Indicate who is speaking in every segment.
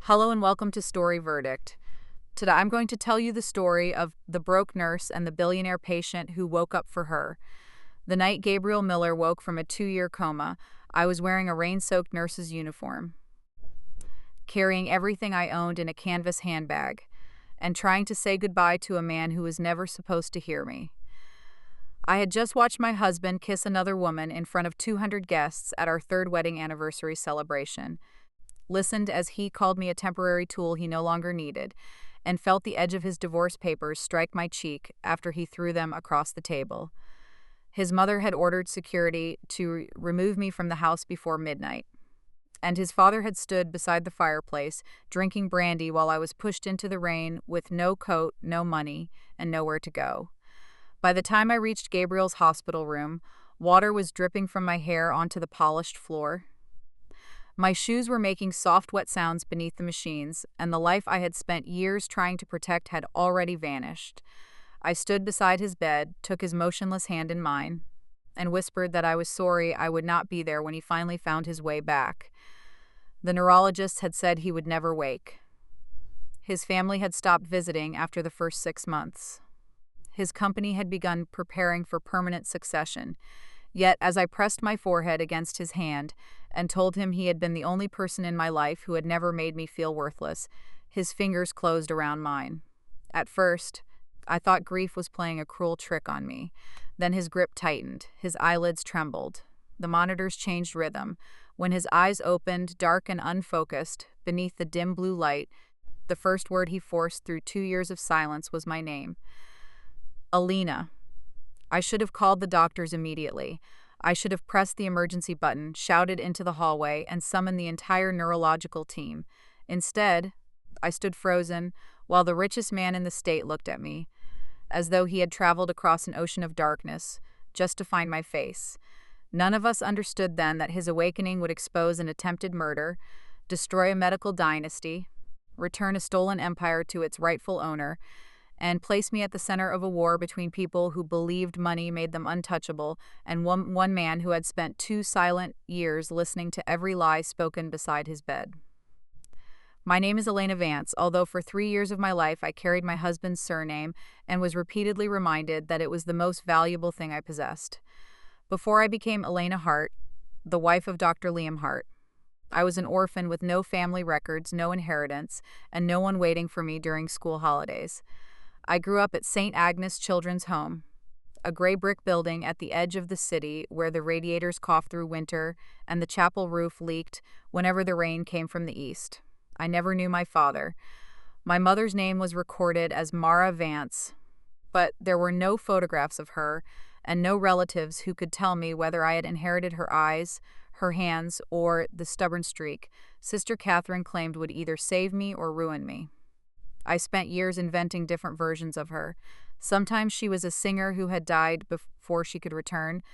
Speaker 1: Hello and welcome to Story Verdict. Today I'm going to tell you the story of the broke nurse and the billionaire patient who woke up for her. The night Gabriel Miller woke from a 2-year coma, I was wearing a rain-soaked nurse's uniform, carrying everything I owned in a canvas handbag, and trying to say goodbye to a man who was never supposed to hear me. I had just watched my husband kiss another woman in front of 200 guests at our third wedding anniversary celebration, listened as he called me a temporary tool he no longer needed, and felt the edge of his divorce papers strike my cheek after he threw them across the table. His mother had ordered security to remove me from the house before midnight, and his father had stood beside the fireplace, drinking brandy while I was pushed into the rain with no coat, no money, and nowhere to go. By the time I reached Gabriel's hospital room, water was dripping from my hair onto the polished floor. My shoes were making soft, wet sounds beneath the machines, and the life I had spent years trying to protect had already vanished. I stood beside his bed, took his motionless hand in mine, and whispered that I was sorry I would not be there when he finally found his way back. The neurologists had said he would never wake. His family had stopped visiting after the first 6 months. His company had begun preparing for permanent succession. Yet, as I pressed my forehead against his hand and told him he had been the only person in my life who had never made me feel worthless, his fingers closed around mine. At first, I thought grief was playing a cruel trick on me. Then his grip tightened, his eyelids trembled. The monitors changed rhythm. When his eyes opened, dark and unfocused, beneath the dim blue light, the first word he forced through 2 years of silence was my name. Elena. I should have called the doctors immediately. I should have pressed the emergency button, shouted into the hallway, and summoned the entire neurological team. Instead, I stood frozen while the richest man in the state looked at me, as though he had traveled across an ocean of darkness, just to find my face. None of us understood then that his awakening would expose an attempted murder, destroy a medical dynasty, return a stolen empire to its rightful owner, and place me at the center of a war between people who believed money made them untouchable and one man who had spent 2 silent years listening to every lie spoken beside his bed. My name is Elena Vance, although for 3 years of my life I carried my husband's surname and was repeatedly reminded that it was the most valuable thing I possessed. Before I became Elena Hart, the wife of Dr. Liam Hart, I was an orphan with no family records, no inheritance, and no one waiting for me during school holidays. I grew up at St. Agnes Children's Home, a gray brick building at the edge of the city where the radiators coughed through winter and the chapel roof leaked whenever the rain came from the east. I never knew my father. My mother's name was recorded as Mara Vance, but there were no photographs of her and no relatives who could tell me whether I had inherited her eyes, her hands, or the stubborn streak Sister Catherine claimed would either save me or ruin me. I spent years inventing different versions of her. Sometimes she was a singer who had died before she could return.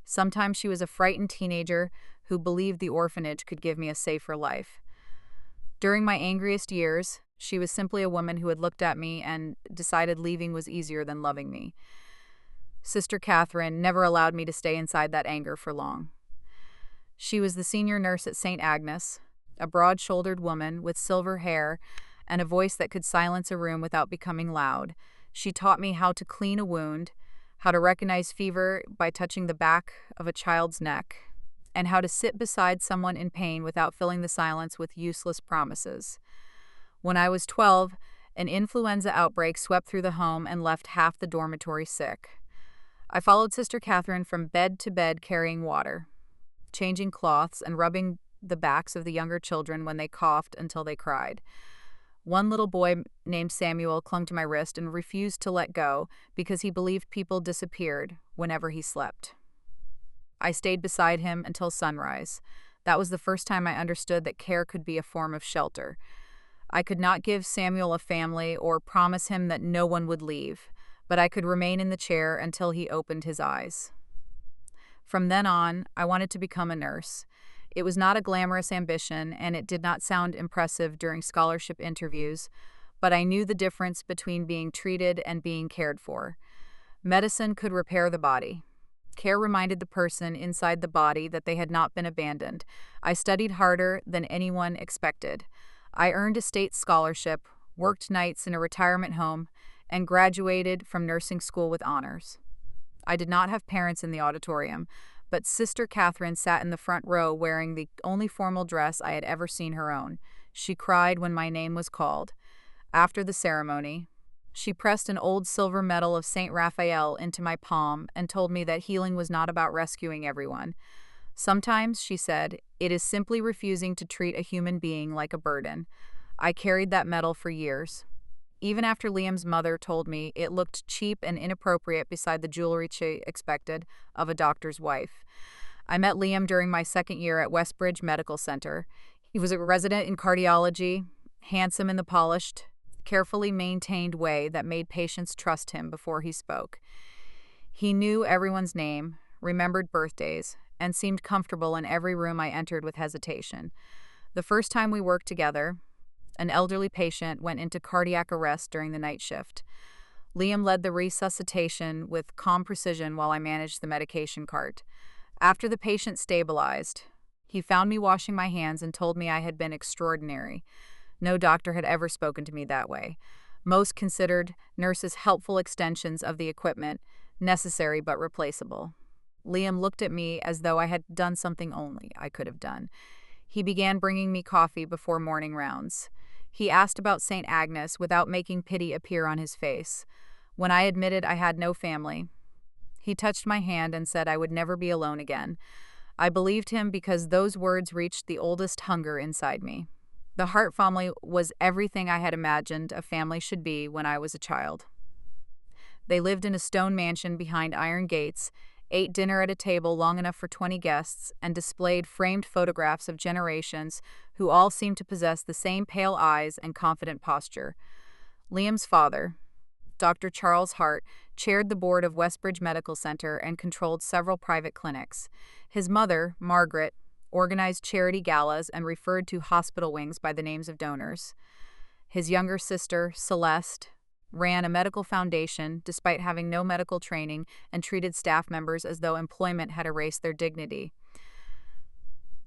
Speaker 1: Sometimes she was a frightened teenager who believed the orphanage could give me a safer life. During my angriest years, she was simply a woman who had looked at me and decided leaving was easier than loving me. Sister Catherine never allowed me to stay inside that anger for long. She was the senior nurse at St. Agnes, a broad-shouldered woman with silver hair and a voice that could silence a room without becoming loud. She taught me how to clean a wound, how to recognize fever by touching the back of a child's neck, and how to sit beside someone in pain without filling the silence with useless promises. When I was 12, an influenza outbreak swept through the home and left half the dormitory sick. I followed Sister Catherine from bed to bed carrying water, changing cloths, and rubbing the backs of the younger children when they coughed until they cried. One little boy named Samuel clung to my wrist and refused to let go because he believed people disappeared whenever he slept. I stayed beside him until sunrise. That was the first time I understood that care could be a form of shelter. I could not give Samuel a family or promise him that no one would leave, but I could remain in the chair until he opened his eyes. From then on, I wanted to become a nurse. It was not a glamorous ambition, and it did not sound impressive during scholarship interviews, but I knew the difference between being treated and being cared for. Medicine could repair the body. Care reminded the person inside the body that they had not been abandoned. I studied harder than anyone expected. I earned a state scholarship, worked nights in a retirement home, and graduated from nursing school with honors. I did not have parents in the auditorium, but Sister Catherine sat in the front row wearing the only formal dress I had ever seen her own. She cried when my name was called. After the ceremony, she pressed an old silver medal of St. Raphael into my palm and told me that healing was not about rescuing everyone. Sometimes, she said, it is simply refusing to treat a human being like a burden. I carried that medal for years. Even after Liam's mother told me it looked cheap and inappropriate beside the jewelry she expected of a doctor's wife. I met Liam during my second year at Westbridge Medical Center. He was a resident in cardiology, handsome in the polished, carefully maintained way that made patients trust him before he spoke. He knew everyone's name, remembered birthdays, and seemed comfortable in every room I entered with hesitation. The first time we worked together, an elderly patient went into cardiac arrest during the night shift. Liam led the resuscitation with calm precision while I managed the medication cart. After the patient stabilized, he found me washing my hands and told me I had been extraordinary. No doctor had ever spoken to me that way. Most considered nurses helpful extensions of the equipment, necessary but replaceable. Liam looked at me as though I had done something only I could have done. He began bringing me coffee before morning rounds. He asked about St. Agnes without making pity appear on his face. When I admitted I had no family, he touched my hand and said I would never be alone again. I believed him because those words reached the oldest hunger inside me. The Hart family was everything I had imagined a family should be when I was a child. They lived in a stone mansion behind iron gates, ate dinner at a table long enough for 20 guests, and displayed framed photographs of generations who all seemed to possess the same pale eyes and confident posture. Liam's father, Dr. Charles Hart, chaired the board of Westbridge Medical Center and controlled several private clinics. His mother, Margaret, organized charity galas and referred to hospital wings by the names of donors. His younger sister, Celeste, ran a medical foundation despite having no medical training and treated staff members as though employment had erased their dignity.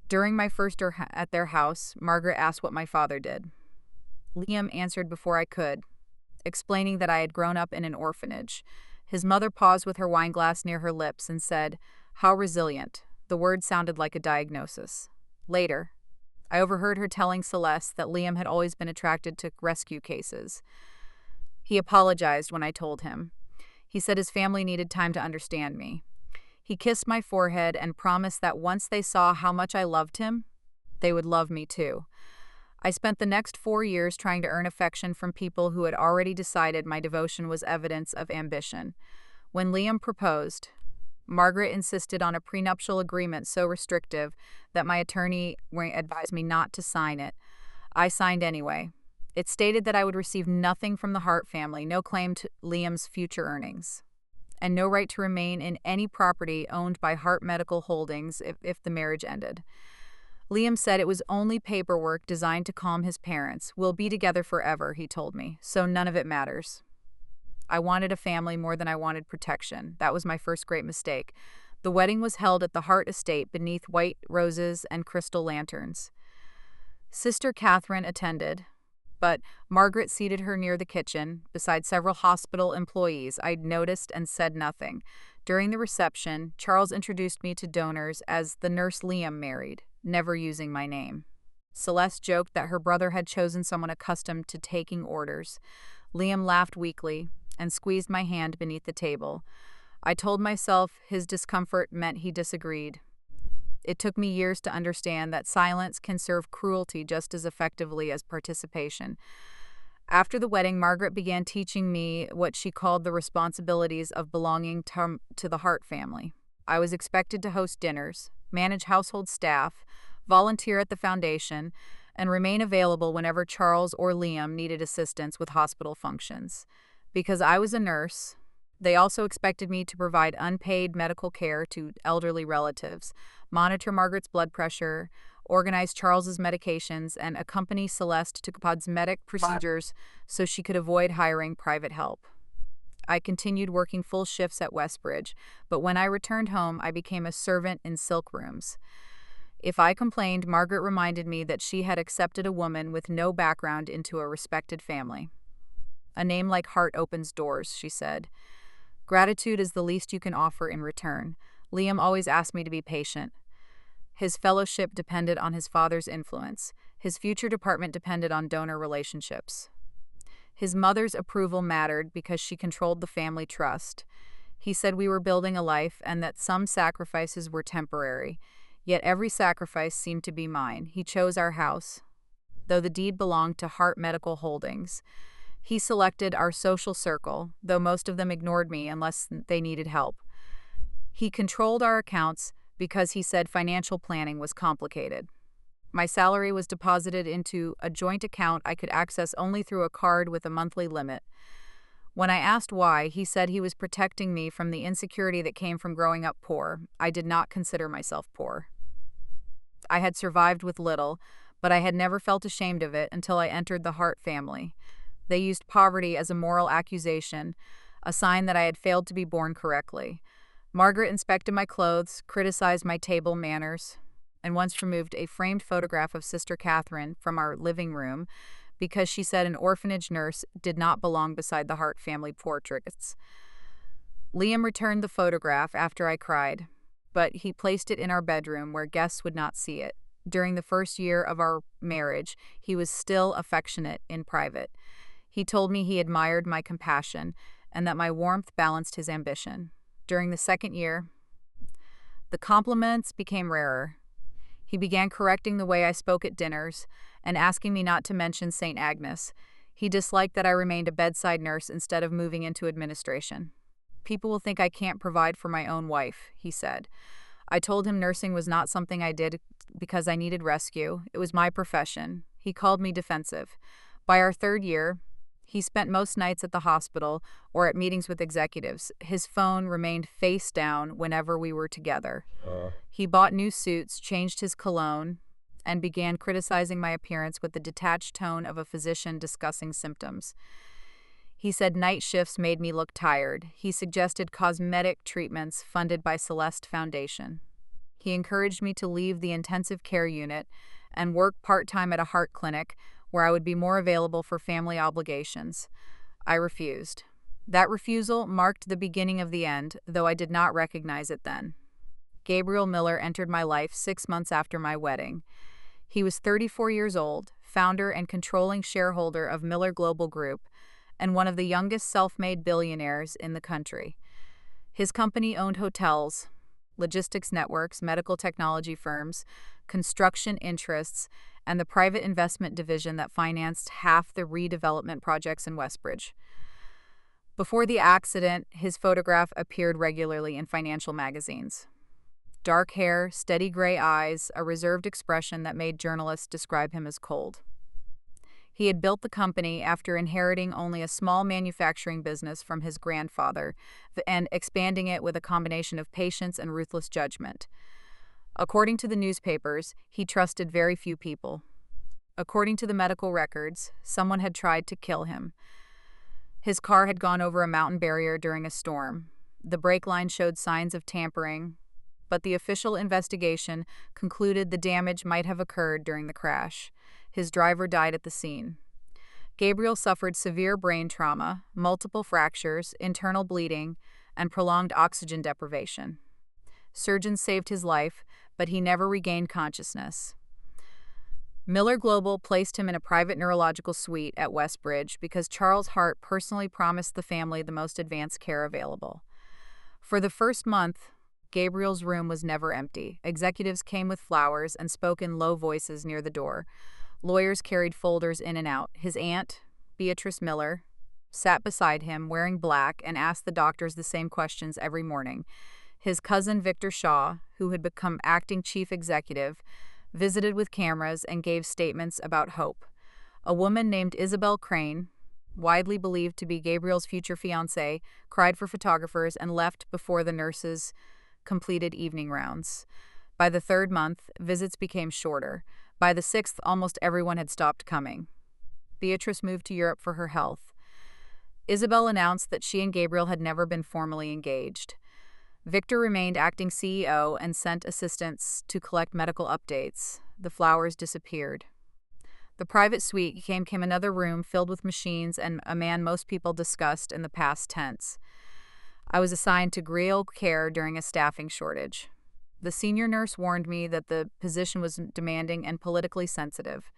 Speaker 1: During my first year at their house, Margaret asked what my father did. Liam answered before I could, explaining that I had grown up in an orphanage. His mother paused with her wineglass near her lips and said, "How resilient." The word sounded like a diagnosis. Later, I overheard her telling Celeste that Liam had always been attracted to rescue cases. He apologized when I told him. He said his family needed time to understand me. He kissed my forehead and promised that once they saw how much I loved him, they would love me too. I spent the next 4 years trying to earn affection from people who had already decided my devotion was evidence of ambition. When Liam proposed, Margaret insisted on a prenuptial agreement so restrictive that my attorney advised me not to sign it. I signed anyway. It stated that I would receive nothing from the Hart family, no claim to Liam's future earnings, and no right to remain in any property owned by Hart Medical Holdings if the marriage ended. Liam said it was only paperwork designed to calm his parents. "We'll be together forever," he told me, "so none of it matters." I wanted a family more than I wanted protection. That was my first great mistake. The wedding was held at the Hart estate beneath white roses and crystal lanterns. Sister Catherine attended, but Margaret seated her near the kitchen, beside several hospital employees. I noticed and said nothing. During the reception, Charles introduced me to donors as the nurse Liam married, never using my name. Celeste joked that her brother had chosen someone accustomed to taking orders. Liam laughed weakly and squeezed my hand beneath the table. I told myself his discomfort meant he disagreed. It took me years to understand that silence can serve cruelty just as effectively as participation. After the wedding, Margaret began teaching me what she called the responsibilities of belonging to the Hart family. I was expected to host dinners, manage household staff, volunteer at the foundation, and remain available whenever Charles or Liam needed assistance with hospital functions. Because I was a nurse, they also expected me to provide unpaid medical care to elderly relatives, monitor Margaret's blood pressure, organize Charles's medications, and accompany Celeste to cosmetic procedures so she could avoid hiring private help. I continued working full shifts at Westbridge, but when I returned home, I became a servant in silk rooms. If I complained, Margaret reminded me that she had accepted a woman with no background into a respected family. A name like Hart opens doors, she said. Gratitude is the least you can offer in return. Liam always asked me to be patient. His fellowship depended on his father's influence. His future department depended on donor relationships. His mother's approval mattered because she controlled the family trust. He said we were building a life and that some sacrifices were temporary. Yet every sacrifice seemed to be mine. He chose our house, though the deed belonged to Hart Medical Holdings. He selected our social circle, though most of them ignored me unless they needed help. He controlled our accounts because he said financial planning was complicated. My salary was deposited into a joint account I could access only through a card with a monthly limit. When I asked why, he said he was protecting me from the insecurity that came from growing up poor. I did not consider myself poor. I had survived with little, but I had never felt ashamed of it until I entered the Hart family. They used poverty as a moral accusation, a sign that I had failed to be born correctly. Margaret inspected my clothes, criticized my table manners, and once removed a framed photograph of Sister Catherine from our living room because she said an orphanage nurse did not belong beside the Hart family portraits. Liam returned the photograph after I cried, but he placed it in our bedroom where guests would not see it. During the first year of our marriage, he was still affectionate in private. He told me he admired my compassion and that my warmth balanced his ambition. During the second year, the compliments became rarer. He began correcting the way I spoke at dinners and asking me not to mention St. Agnes. He disliked that I remained a bedside nurse instead of moving into administration. People will think I can't provide for my own wife, he said. I told him nursing was not something I did because I needed rescue. It was my profession. He called me defensive. By our third year, he spent most nights at the hospital or at meetings with executives. His phone remained face down whenever we were together. He bought new suits, changed his cologne, and began criticizing my appearance with the detached tone of a physician discussing symptoms. He said night shifts made me look tired. He suggested cosmetic treatments funded by Celeste Foundation. He encouraged me to leave the intensive care unit and work part-time at a heart clinic where I would be more available for family obligations. I refused. That refusal marked the beginning of the end, though I did not recognize it then. Gabriel Miller entered my life 6 months after my wedding. He was 34 years old, founder and controlling shareholder of Miller Global Group, and one of the youngest self-made billionaires in the country. His company owned hotels, logistics networks, medical technology firms, construction interests, and the private investment division that financed half the redevelopment projects in Westbridge. Before the accident, his photograph appeared regularly in financial magazines. Dark hair, steady gray eyes, a reserved expression that made journalists describe him as cold. He had built the company after inheriting only a small manufacturing business from his grandfather and expanding it with a combination of patience and ruthless judgment. According to the newspapers, he trusted very few people. According to the medical records, someone had tried to kill him. His car had gone over a mountain barrier during a storm. The brake line showed signs of tampering, but the official investigation concluded the damage might have occurred during the crash. His driver died at the scene. Gabriel suffered severe brain trauma, multiple fractures, internal bleeding, and prolonged oxygen deprivation. Surgeons saved his life, but he never regained consciousness. Miller Global placed him in a private neurological suite at Westbridge because Charles Hart personally promised the family the most advanced care available. For the first month, Gabriel's room was never empty. Executives came with flowers and spoke in low voices near the door. Lawyers carried folders in and out. His aunt, Beatrice Miller, sat beside him wearing black and asked the doctors the same questions every morning. His cousin Victor Shaw, who had become acting chief executive, visited with cameras and gave statements about hope. A woman named Isabel Crane, widely believed to be Gabriel's future fiancée, cried for photographers and left before the nurses completed evening rounds. By the third month, visits became shorter. By the sixth, almost everyone had stopped coming. Beatrice moved to Europe for her health. Isabel announced that she and Gabriel had never been formally engaged. Victor remained acting CEO and sent assistants to collect medical updates. The flowers disappeared. The private suite came another room filled with machines and a man most people discussed in the past tense. I was assigned to Gabriel care during a staffing shortage. The senior nurse warned me that the position was demanding and politically sensitive.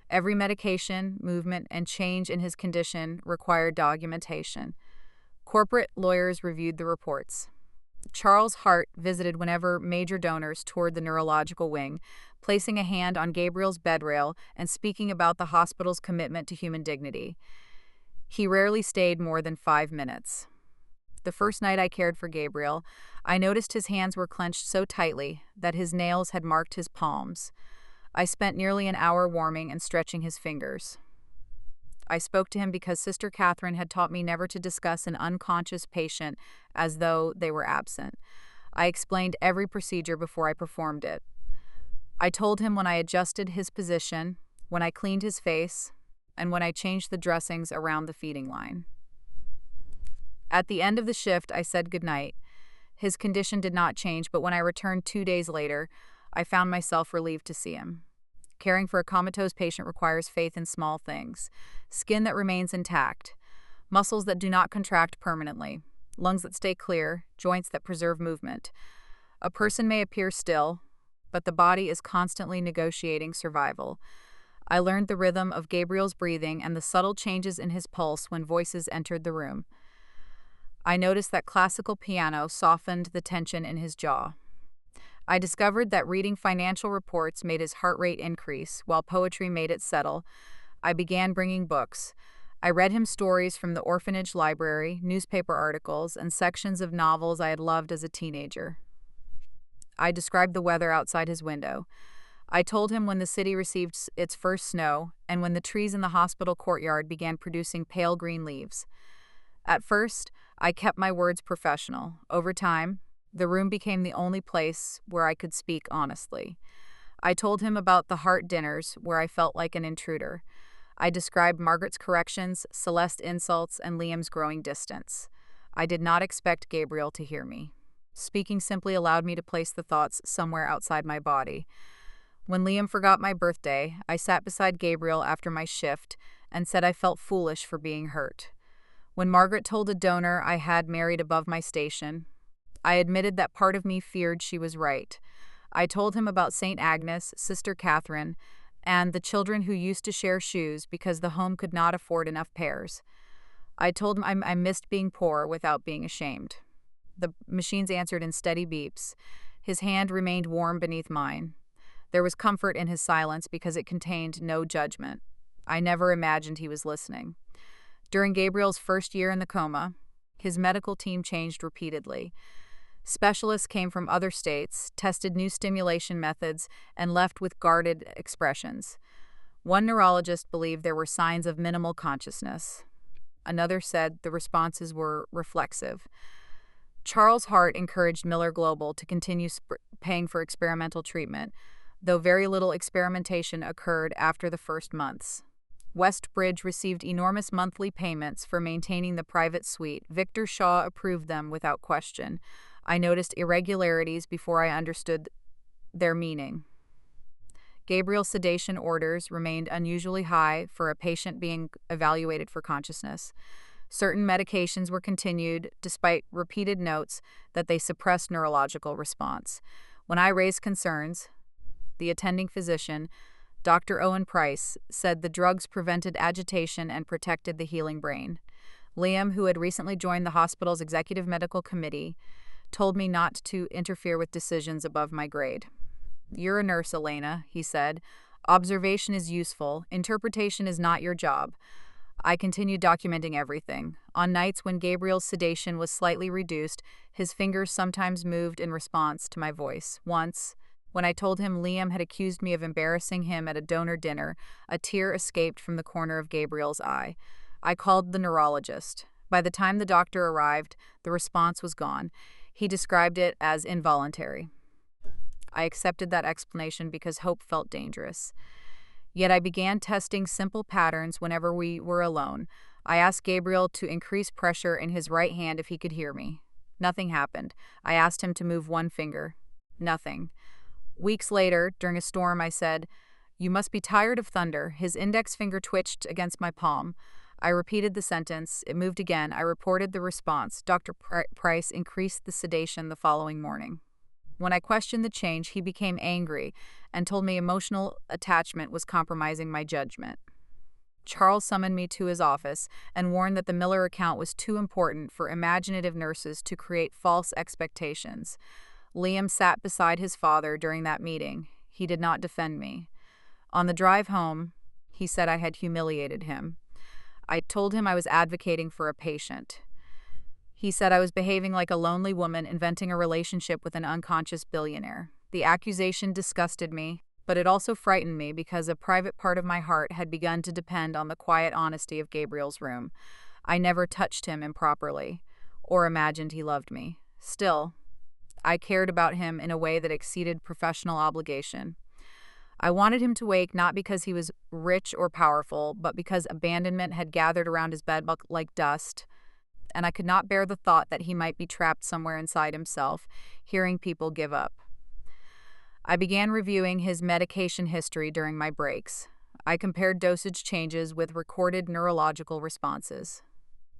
Speaker 1: Every medication, movement, and change in his condition required documentation. Corporate lawyers reviewed the reports. Charles Hart visited whenever major donors toured the neurological wing, placing a hand on Gabriel's bedrail and speaking about the hospital's commitment to human dignity. He rarely stayed more than 5 minutes. The first night I cared for Gabriel, I noticed his hands were clenched so tightly that his nails had marked his palms. I spent nearly an hour warming and stretching his fingers. I spoke to him because Sister Catherine had taught me never to discuss an unconscious patient as though they were absent. I explained every procedure before I performed it. I told him when I adjusted his position, when I cleaned his face, and when I changed the dressings around the feeding line. At the end of the shift, I said goodnight. His condition did not change, but when I returned 2 days later, I found myself relieved to see him. Caring for a comatose patient requires faith in small things. Skin that remains intact, muscles that do not contract permanently, lungs that stay clear, joints that preserve movement. A person may appear still, but the body is constantly negotiating survival. I learned the rhythm of Gabriel's breathing and the subtle changes in his pulse when voices entered the room. I noticed that classical piano softened the tension in his jaw. I discovered that reading financial reports made his heart rate increase, while poetry made it settle. I began bringing books. I read him stories from the orphanage library, newspaper articles, and sections of novels I had loved as a teenager. I described the weather outside his window. I told him when the city received its first snow and when the trees in the hospital courtyard began producing pale green leaves. At first, I kept my words professional. Over time, the room became the only place where I could speak honestly. I told him about the Hart dinners where I felt like an intruder. I described Margaret's corrections, Celeste's insults, and Liam's growing distance. I did not expect Gabriel to hear me. Speaking simply allowed me to place the thoughts somewhere outside my body. When Liam forgot my birthday, I sat beside Gabriel after my shift and said I felt foolish for being hurt. When Margaret told a donor I had married above my station, I admitted that part of me feared she was right. I told him about St. Agnes, Sister Catherine, and the children who used to share shoes because the home could not afford enough pairs. I told him I missed being poor without being ashamed. The machines answered in steady beeps. His hand remained warm beneath mine. There was comfort in his silence because it contained no judgment. I never imagined he was listening. During Gabriel's first year in the coma, his medical team changed repeatedly. Specialists came from other states, tested new stimulation methods, and left with guarded expressions. One neurologist believed there were signs of minimal consciousness. Another said the responses were reflexive. Charles Hart encouraged Miller Global to continue paying for experimental treatment, though very little experimentation occurred after the first months. Westbridge received enormous monthly payments for maintaining the private suite. Victor Shaw approved them without question. I noticed irregularities before I understood their meaning. Gabriel's sedation orders remained unusually high for a patient being evaluated for consciousness. Certain medications were continued despite repeated notes that they suppressed neurological response. When I raised concerns, the attending physician, Dr. Owen Price, said the drugs prevented agitation and protected the healing brain. Liam, who had recently joined the hospital's executive medical committee, told me not to interfere with decisions above my grade. "You're a nurse, Elena," he said. "Observation is useful. Interpretation is not your job." I continued documenting everything. On nights when Gabriel's sedation was slightly reduced, his fingers sometimes moved in response to my voice. Once, when I told him Liam had accused me of embarrassing him at a donor dinner, a tear escaped from the corner of Gabriel's eye. I called the neurologist. By the time the doctor arrived, the response was gone. He described it as involuntary. I accepted that explanation because hope felt dangerous. Yet I began testing simple patterns whenever we were alone. I asked Gabriel to increase pressure in his right hand if he could hear me. Nothing happened. I asked him to move one finger. Nothing. Weeks later, during a storm, I said, "You must be tired of thunder." His index finger twitched against my palm. I repeated the sentence. It moved again. I reported the response. Dr. Price increased the sedation the following morning. When I questioned the change, he became angry and told me emotional attachment was compromising my judgment. Charles summoned me to his office and warned that the Miller account was too important for imaginative nurses to create false expectations. Liam sat beside his father during that meeting. He did not defend me. On the drive home, he said I had humiliated him. I told him I was advocating for a patient. He said I was behaving like a lonely woman inventing a relationship with an unconscious billionaire. The accusation disgusted me, but it also frightened me because a private part of my heart had begun to depend on the quiet honesty of Gabriel's room. I never touched him improperly or imagined he loved me. Still, I cared about him in a way that exceeded professional obligation. I wanted him to wake not because he was rich or powerful, but because abandonment had gathered around his bed like dust, and I could not bear the thought that he might be trapped somewhere inside himself, hearing people give up. I began reviewing his medication history during my breaks. I compared dosage changes with recorded neurological responses.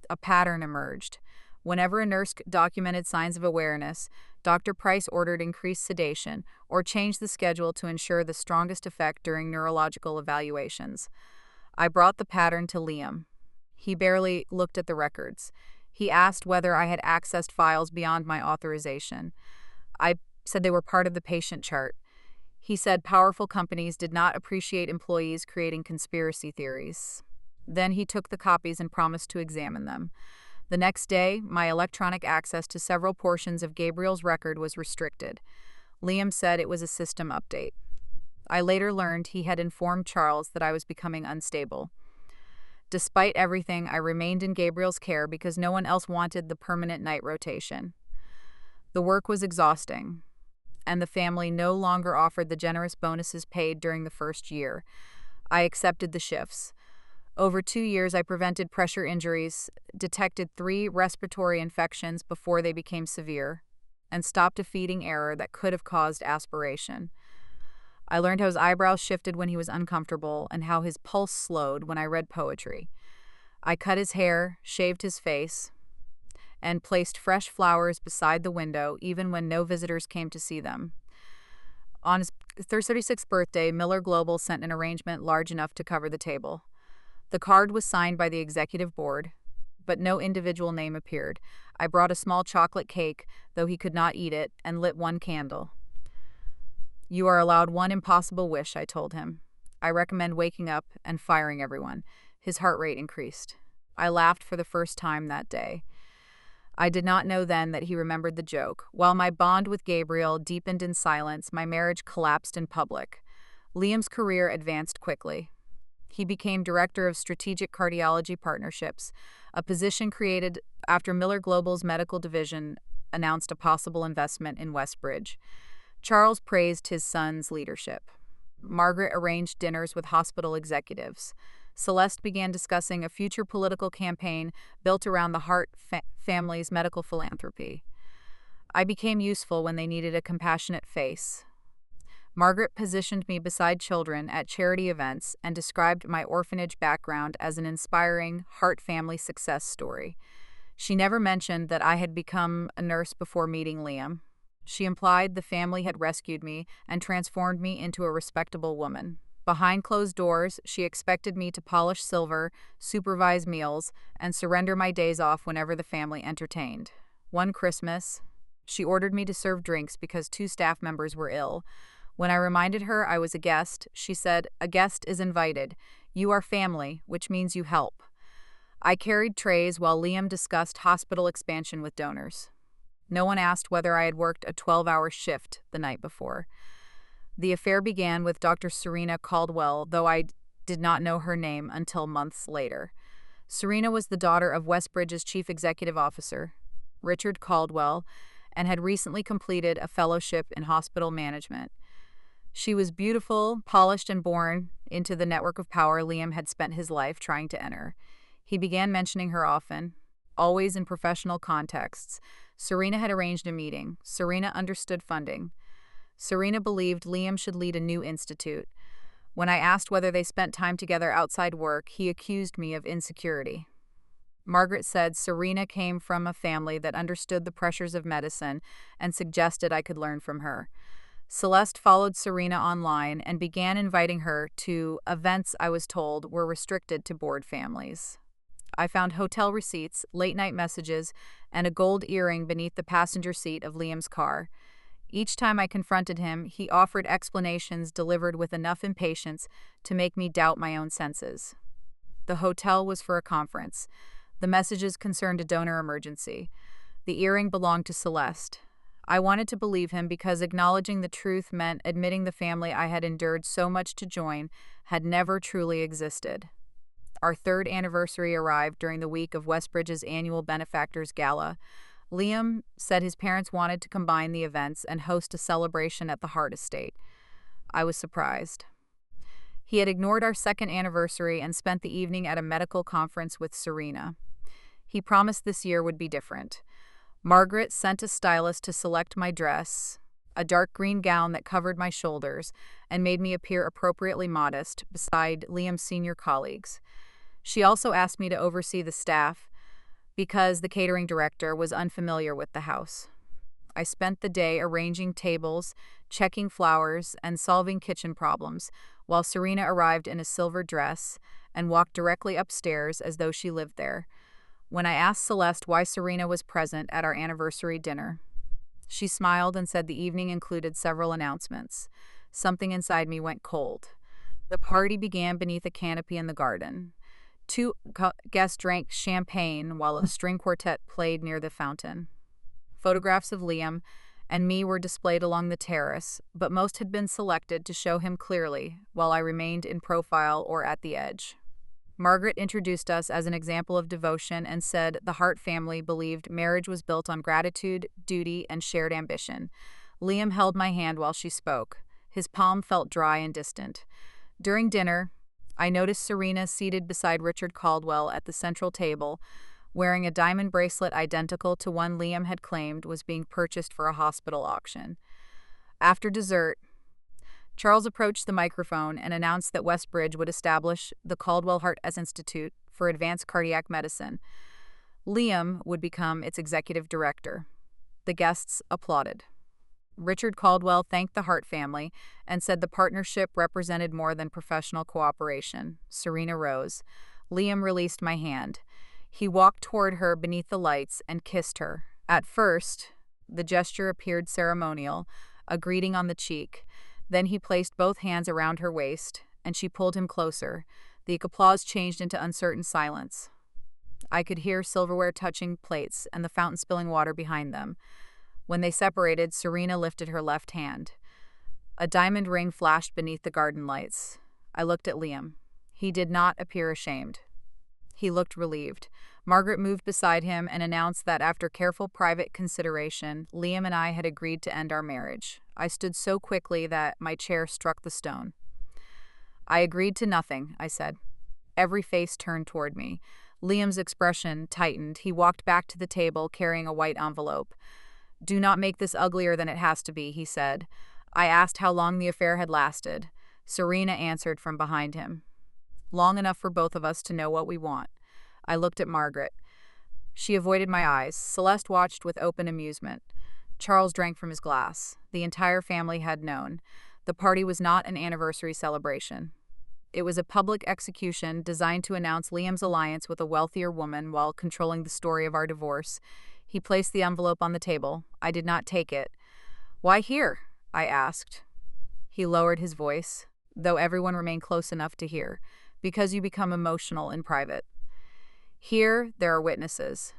Speaker 1: A pattern emerged. Whenever a nurse documented signs of awareness, Dr. Price ordered increased sedation or changed the schedule to ensure the strongest effect during neurological evaluations. I brought the pattern to Liam. He barely looked at the records. He asked whether I had accessed files beyond my authorization. I said they were part of the patient chart. He said powerful companies did not appreciate employees creating conspiracy theories. Then he took the copies and promised to examine them. The next day, my electronic access to several portions of Gabriel's record was restricted. Liam said it was a system update. I later learned he had informed Charles that I was becoming unstable. Despite everything, I remained in Gabriel's care because no one else wanted the permanent night rotation. The work was exhausting, and the family no longer offered the generous bonuses paid during the first year. I accepted the shifts. Over 2 years, I prevented pressure injuries, detected 3 respiratory infections before they became severe, and stopped a feeding error that could have caused aspiration. I learned how his eyebrows shifted when he was uncomfortable and how his pulse slowed when I read poetry. I cut his hair, shaved his face, and placed fresh flowers beside the window even when no visitors came to see them. On his 36th birthday, Miller Global sent an arrangement large enough to cover the table. The card was signed by the executive board, but no individual name appeared. I brought a small chocolate cake, though he could not eat it, and lit one candle. "You are allowed one impossible wish," I told him. "I recommend waking up and firing everyone." His heart rate increased. I laughed for the first time that day. I did not know then that he remembered the joke. While my bond with Gabriel deepened in silence, my marriage collapsed in public. Liam's career advanced quickly. He became Director of Strategic Cardiology Partnerships, a position created after Miller Global's medical division announced a possible investment in Westbridge. Charles praised his son's leadership. Margaret arranged dinners with hospital executives. Celeste began discussing a future political campaign built around the Hart family's medical philanthropy. I became useful when they needed a compassionate face. Margaret positioned me beside children at charity events and described my orphanage background as an inspiring Hart family success story. She never mentioned that I had become a nurse before meeting Liam. She implied the family had rescued me and transformed me into a respectable woman. Behind closed doors, she expected me to polish silver, supervise meals, and surrender my days off whenever the family entertained. One Christmas, she ordered me to serve drinks because 2 staff members were ill. When I reminded her I was a guest, she said, "A guest is invited. You are family, which means you help." I carried trays while Liam discussed hospital expansion with donors. No one asked whether I had worked a 12-hour shift the night before. The affair began with Dr. Serena Caldwell, though I did not know her name until months later. Serena was the daughter of Westbridge's chief executive officer, Richard Caldwell, and had recently completed a fellowship in hospital management. She was beautiful, polished, and born into the network of power Liam had spent his life trying to enter. He began mentioning her often, always in professional contexts, Serena had arranged a meeting. Serena understood funding. Serena believed Liam should lead a new institute. When I asked whether they spent time together outside work, he accused me of insecurity. Margaret said Serena came from a family that understood the pressures of medicine and suggested I could learn from her. Celeste followed Serena online and began inviting her to events I was told were restricted to bored families. I found hotel receipts, late-night messages, and a gold earring beneath the passenger seat of Liam's car. Each time I confronted him, he offered explanations delivered with enough impatience to make me doubt my own senses. The hotel was for a conference. The messages concerned a donor emergency. The earring belonged to Celeste. I wanted to believe him because acknowledging the truth meant admitting the family I had endured so much to join had never truly existed. Our third anniversary arrived during the week of Westbridge's annual Benefactors Gala. Liam said his parents wanted to combine the events and host a celebration at the Hart estate. I was surprised. He had ignored our second anniversary and spent the evening at a medical conference with Serena. He promised this year would be different. Margaret sent a stylist to select my dress, a dark green gown that covered my shoulders and made me appear appropriately modest beside Liam's senior colleagues. She also asked me to oversee the staff because the catering director was unfamiliar with the house. I spent the day arranging tables, checking flowers, and solving kitchen problems, while Serena arrived in a silver dress and walked directly upstairs as though she lived there. When I asked Celeste why Serena was present at our anniversary dinner, she smiled and said the evening included several announcements. Something inside me went cold. The party began beneath a canopy in the garden. Two guests drank champagne while a string quartet played near the fountain. Photographs of Liam and me were displayed along the terrace, but most had been selected to show him clearly, while I remained in profile or at the edge. Margaret introduced us as an example of devotion and said the Hart family believed marriage was built on gratitude, duty, and shared ambition. Liam held my hand while she spoke. His palm felt dry and distant. During dinner, I noticed Serena seated beside Richard Caldwell at the central table, wearing a diamond bracelet identical to one Liam had claimed was being purchased for a hospital auction. After dessert, Charles approached the microphone and announced that Westbridge would establish the Caldwell Hart Institute for Advanced Cardiac Medicine. Liam would become its executive director. The guests applauded. Richard Caldwell thanked the Hart family and said the partnership represented more than professional cooperation. Serena rose. Liam released my hand. He walked toward her beneath the lights and kissed her. At first, the gesture appeared ceremonial, a greeting on the cheek. Then he placed both hands around her waist, and she pulled him closer. The applause changed into uncertain silence. I could hear silverware touching plates and the fountain spilling water behind them. When they separated, Serena lifted her left hand. A diamond ring flashed beneath the garden lights. I looked at Liam. He did not appear ashamed. He looked relieved. Margaret moved beside him and announced that after careful private consideration, Liam and I had agreed to end our marriage. I stood so quickly that my chair struck the stone. I agreed to nothing, I said. Every face turned toward me. Liam's expression tightened. He walked back to the table carrying a white envelope. "Do not make this uglier than it has to be," he said. I asked how long the affair had lasted. Serena answered from behind him. "Long enough for both of us to know what we want." I looked at Margaret. She avoided my eyes. Celeste watched with open amusement. Charles drank from his glass. The entire family had known. The party was not an anniversary celebration. It was a public execution designed to announce Liam's alliance with a wealthier woman while controlling the story of our divorce. He placed the envelope on the table. I did not take it. "Why here?" I asked. He lowered his voice, though everyone remained close enough to hear. "Because you become emotional in private. Here, there are witnesses."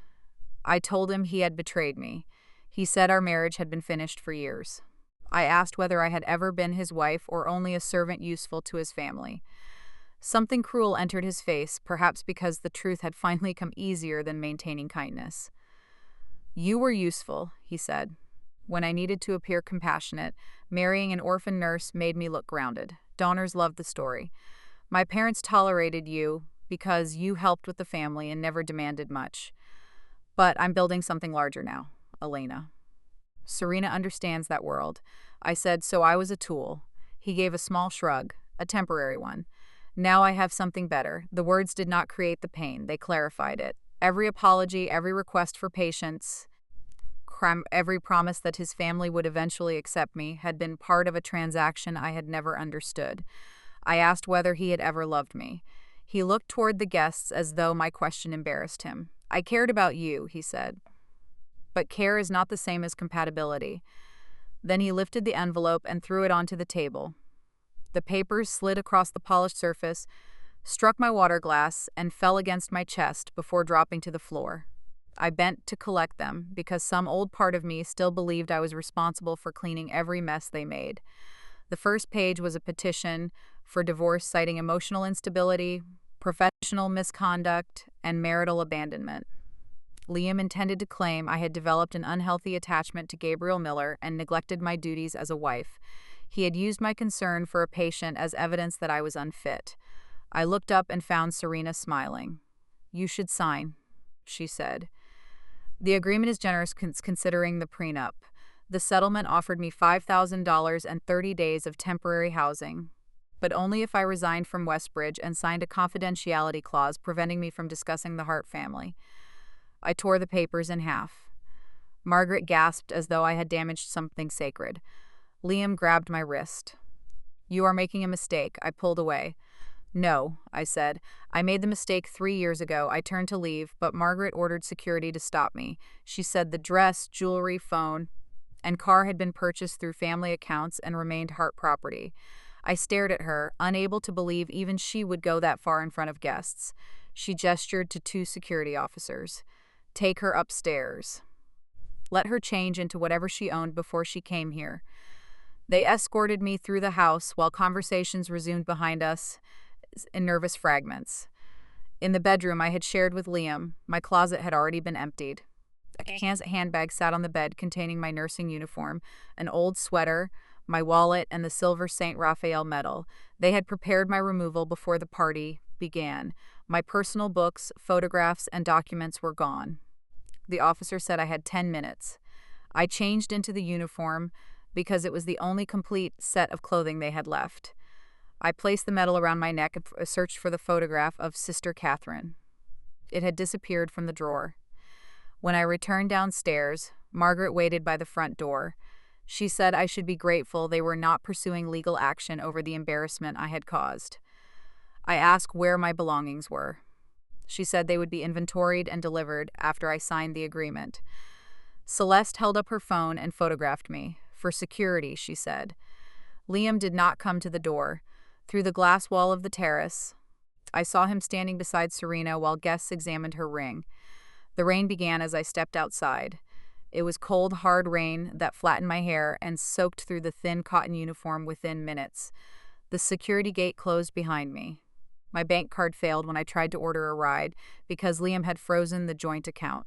Speaker 1: I told him he had betrayed me. He said our marriage had been finished for years. I asked whether I had ever been his wife or only a servant useful to his family. Something cruel entered his face, perhaps because the truth had finally come easier than maintaining kindness. "You were useful," he said. "When I needed to appear compassionate, marrying an orphan nurse made me look grounded. Donors loved the story. My parents tolerated you because you helped with the family and never demanded much. But I'm building something larger now. Elena. Serena understands that world. I said, so I was a tool. He gave a small shrug, a temporary one. Now I have something better. The words did not create the pain, they clarified it. Every apology, every request for patience, every promise that his family would eventually accept me had been part of a transaction I had never understood. I asked whether he had ever loved me. He looked toward the guests as though my question embarrassed him. I cared about you, he said. But care is not the same as compatibility. Then he lifted the envelope and threw it onto the table. The papers slid across the polished surface, struck my water glass, and fell against my chest before dropping to the floor. I bent to collect them because some old part of me still believed I was responsible for cleaning every mess they made. The first page was a petition for divorce citing emotional instability, professional misconduct, and marital abandonment. Liam intended to claim I had developed an unhealthy attachment to Gabriel Miller and neglected my duties as a wife. He had used my concern for a patient as evidence that I was unfit. I looked up and found Serena smiling. "You should sign," she said. "The agreement is generous considering the prenup. The settlement offered me $5,000 and 30 days of temporary housing, but only if I resigned from Westbridge and signed a confidentiality clause preventing me from discussing the Hart family." I tore the papers in half. Margaret gasped as though I had damaged something sacred. Liam grabbed my wrist. "You are making a mistake." I pulled away. "No," I said. "I made the mistake 3 years ago." I turned to leave, but Margaret ordered security to stop me. She said the dress, jewelry, phone, and car had been purchased through family accounts and remained Hart property. I stared at her, unable to believe even she would go that far in front of guests. She gestured to 2 security officers. "Take her upstairs. Let her change into whatever she owned before she came here." They escorted me through the house while conversations resumed behind us in nervous fragments. In the bedroom I had shared with Liam, my closet had already been emptied. A handbag sat on the bed containing my nursing uniform, an old sweater, my wallet, and the silver St. Raphael medal. They had prepared my removal before the party began. My personal books, photographs, and documents were gone. The officer said I had 10 minutes. I changed into the uniform because it was the only complete set of clothing they had left. I placed the medal around my neck and searched for the photograph of Sister Catherine. It had disappeared from the drawer. When I returned downstairs, Margaret waited by the front door. She said I should be grateful they were not pursuing legal action over the embarrassment I had caused. I asked where my belongings were. She said they would be inventoried and delivered after I signed the agreement. Celeste held up her phone and photographed me. "For security," she said. Liam did not come to the door. Through the glass wall of the terrace, I saw him standing beside Serena while guests examined her ring. The rain began as I stepped outside. It was cold, hard rain that flattened my hair and soaked through the thin cotton uniform within minutes. The security gate closed behind me. My bank card failed when I tried to order a ride because Liam had frozen the joint account.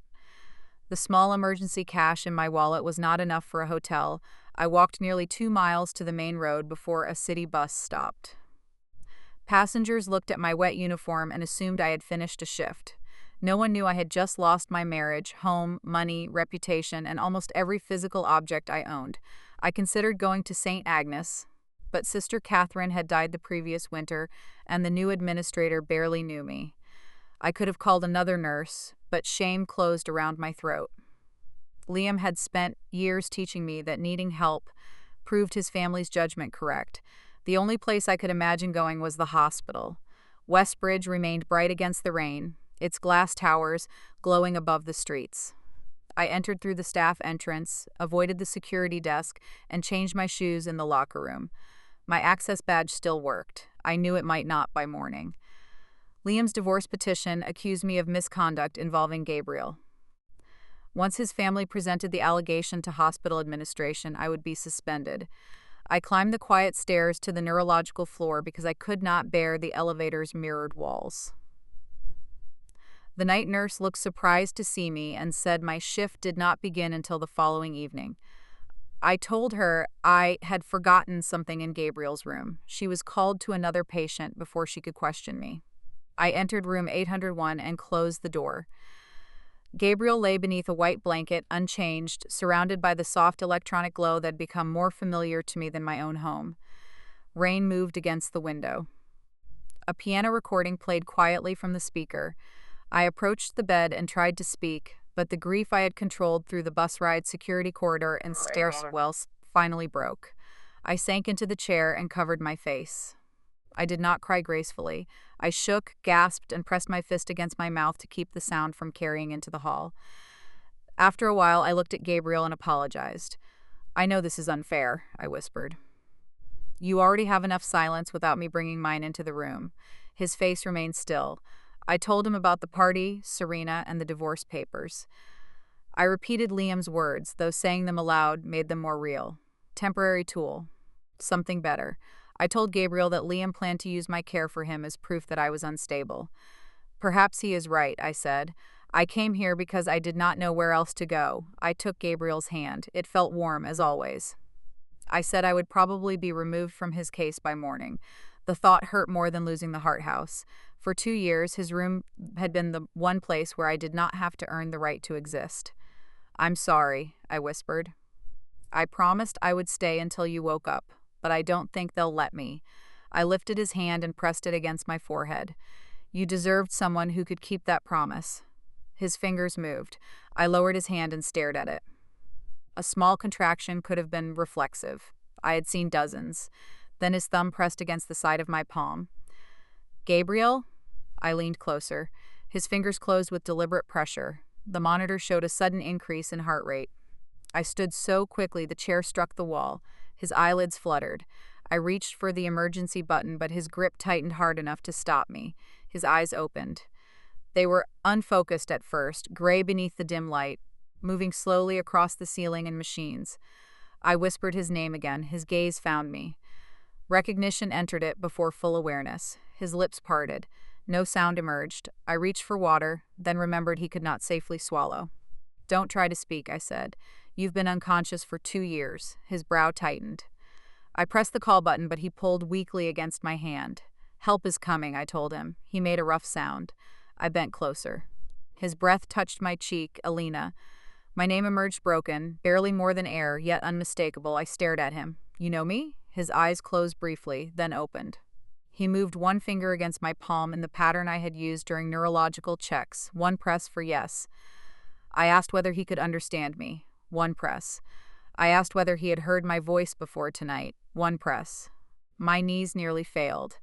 Speaker 1: The small emergency cash in my wallet was not enough for a hotel. I walked nearly 2 miles to the main road before a city bus stopped. Passengers looked at my wet uniform and assumed I had finished a shift. No one knew I had just lost my marriage, home, money, reputation, and almost every physical object I owned. I considered going to St. Agnes, but Sister Catherine had died the previous winter, and the new administrator barely knew me. I could have called another nurse, but shame closed around my throat. Liam had spent years teaching me that needing help proved his family's judgment correct. The only place I could imagine going was the hospital. Westbridge remained bright against the rain, its glass towers glowing above the streets. I entered through the staff entrance, avoided the security desk, and changed my shoes in the locker room. My access badge still worked. I knew it might not by morning. Liam's divorce petition accused me of misconduct involving Gabriel. Once his family presented the allegation to hospital administration, I would be suspended. I climbed the quiet stairs to the neurological floor because I could not bear the elevator's mirrored walls. The night nurse looked surprised to see me and said my shift did not begin until the following evening. I told her I had forgotten something in Gabriel's room. She was called to another patient before she could question me. I entered room 801 and closed the door. Gabriel lay beneath a white blanket, unchanged, surrounded by the soft electronic glow that had become more familiar to me than my own home. Rain moved against the window. A piano recording played quietly from the speaker. I approached the bed and tried to speak, but the grief I had controlled through the bus ride, security corridor, and stairwells finally broke. I sank into the chair and covered my face. I did not cry gracefully. I shook, gasped, and pressed my fist against my mouth to keep the sound from carrying into the hall. After a while, I looked at Gabriel and apologized. "I know this is unfair," I whispered. "You already have enough silence without me bringing mine into the room." His face remained still. I told him about the party, Serena, and the divorce papers. I repeated Liam's words, though saying them aloud made them more real. Temporary tool. Something better. I told Gabriel that Liam planned to use my care for him as proof that I was unstable. "Perhaps he is right," I said. "I came here because I did not know where else to go." I took Gabriel's hand. It felt warm, as always. I said I would probably be removed from his case by morning. The thought hurt more than losing the Hart house. For 2 years, his room had been the one place where I did not have to earn the right to exist. "I'm sorry," I whispered. "I promised I would stay until you woke up, but I don't think they'll let me." I lifted his hand and pressed it against my forehead. "You deserved someone who could keep that promise." His fingers moved. I lowered his hand and stared at it. A small contraction could have been reflexive. I had seen dozens. Then his thumb pressed against the side of my palm. "Gabriel?" I leaned closer. His fingers closed with deliberate pressure. The monitor showed a sudden increase in heart rate. I stood so quickly the chair struck the wall. His eyelids fluttered. I reached for the emergency button, but his grip tightened hard enough to stop me. His eyes opened. They were unfocused at first, gray beneath the dim light, moving slowly across the ceiling and machines. I whispered his name again. His gaze found me. Recognition entered it before full awareness. His lips parted. No sound emerged. I reached for water, then remembered he could not safely swallow. "Don't try to speak," I said. "You've been unconscious for 2 years." His brow tightened. I pressed the call button, but he pulled weakly against my hand. "Help is coming," I told him. He made a rough sound. I bent closer. His breath touched my cheek. "Elena." My name emerged broken, barely more than air, yet unmistakable. I stared at him. "You know me?" His eyes closed briefly, then opened. He moved one finger against my palm in the pattern I had used during neurological checks. One press for yes. I asked whether he could understand me. One press. I asked whether he had heard my voice before tonight. One press. My knees nearly failed.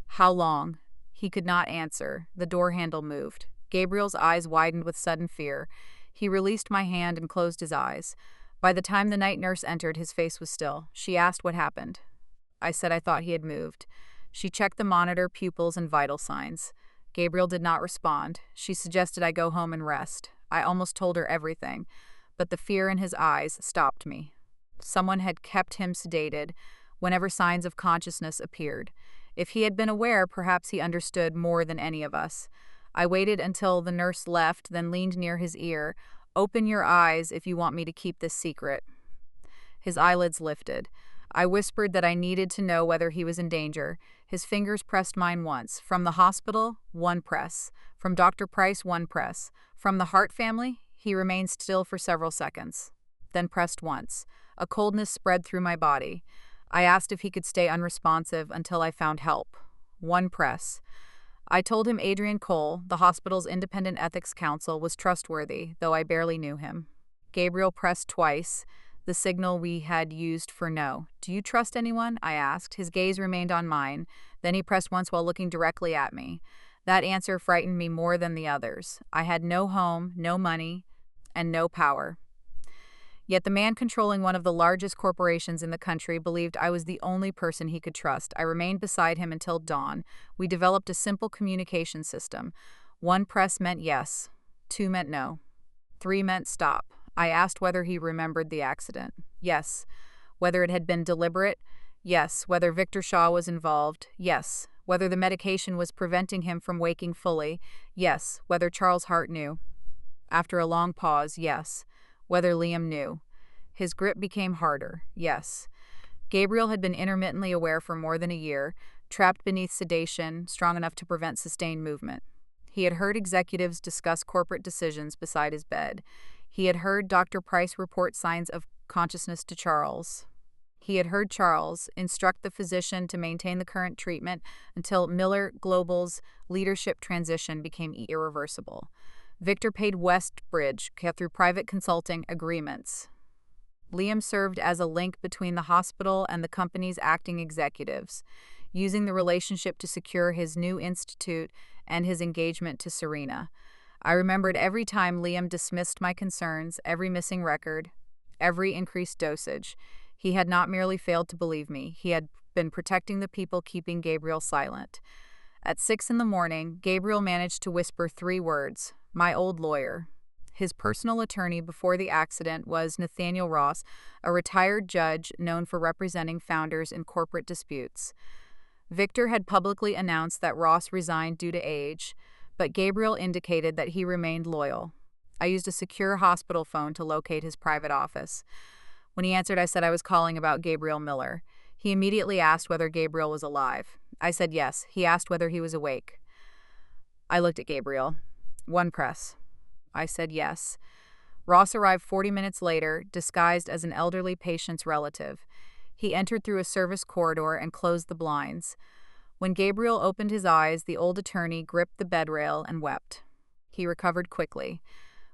Speaker 1: "How long?" He could not answer. The door handle moved. Gabriel's eyes widened with sudden fear. He released my hand and closed his eyes. By the time the night nurse entered, his face was still. She asked what happened. I said I thought he had moved. She checked the monitor, pupils, and vital signs. Gabriel did not respond. She suggested I go home and rest. I almost told her everything, but the fear in his eyes stopped me. Someone had kept him sedated whenever signs of consciousness appeared. If he had been aware, perhaps he understood more than any of us. I waited until the nurse left, then leaned near his ear. "Open your eyes if you want me to keep this secret." His eyelids lifted. I whispered that I needed to know whether he was in danger. His fingers pressed mine once. From the hospital, one press. From Dr. Price, one press. From the Hart family, he remained still for several seconds. Then pressed once. A coldness spread through my body. I asked if he could stay unresponsive until I found help. One press. I told him Adrian Cole, the hospital's independent ethics counsel, was trustworthy, though I barely knew him. Gabriel pressed twice, the signal we had used for no. "Do you trust anyone?" I asked. His gaze remained on mine. Then he pressed once while looking directly at me. That answer frightened me more than the others. I had no home, no money, and no power. Yet the man controlling one of the largest corporations in the country believed I was the only person he could trust. I remained beside him until dawn. We developed a simple communication system. One press meant yes. Two meant no. Three meant stop. I asked whether he remembered the accident. Yes. Whether it had been deliberate? Yes. Whether Victor Shaw was involved? Yes. Whether the medication was preventing him from waking fully? Yes. Whether Charles Hart knew? After a long pause, yes. Whether Liam knew? His grip became harder. Yes. Gabriel had been intermittently aware for more than a year, trapped beneath sedation, strong enough to prevent sustained movement. He had heard executives discuss corporate decisions beside his bed. He had heard Dr. Price report signs of consciousness to Charles. He had heard Charles instruct the physician to maintain the current treatment until Miller Global's leadership transition became irreversible. Victor paid Westbridge through private consulting agreements. Liam served as a link between the hospital and the company's acting executives, using the relationship to secure his new institute and his engagement to Serena. I remembered every time Liam dismissed my concerns, every missing record, every increased dosage. He had not merely failed to believe me, he had been protecting the people keeping Gabriel silent. At 6 a.m, Gabriel managed to whisper 3 words, "My old lawyer." His personal attorney before the accident was Nathaniel Ross, a retired judge known for representing founders in corporate disputes. Victor had publicly announced that Ross resigned due to age, but Gabriel indicated that he remained loyal. I used a secure hospital phone to locate his private office. When he answered, I said I was calling about Gabriel Miller. He immediately asked whether Gabriel was alive. I said yes. He asked whether he was awake. I looked at Gabriel. "One press." I said yes. Ross arrived 40 minutes later, disguised as an elderly patient's relative. He entered through a service corridor and closed the blinds. When Gabriel opened his eyes, the old attorney gripped the bed rail and wept. He recovered quickly.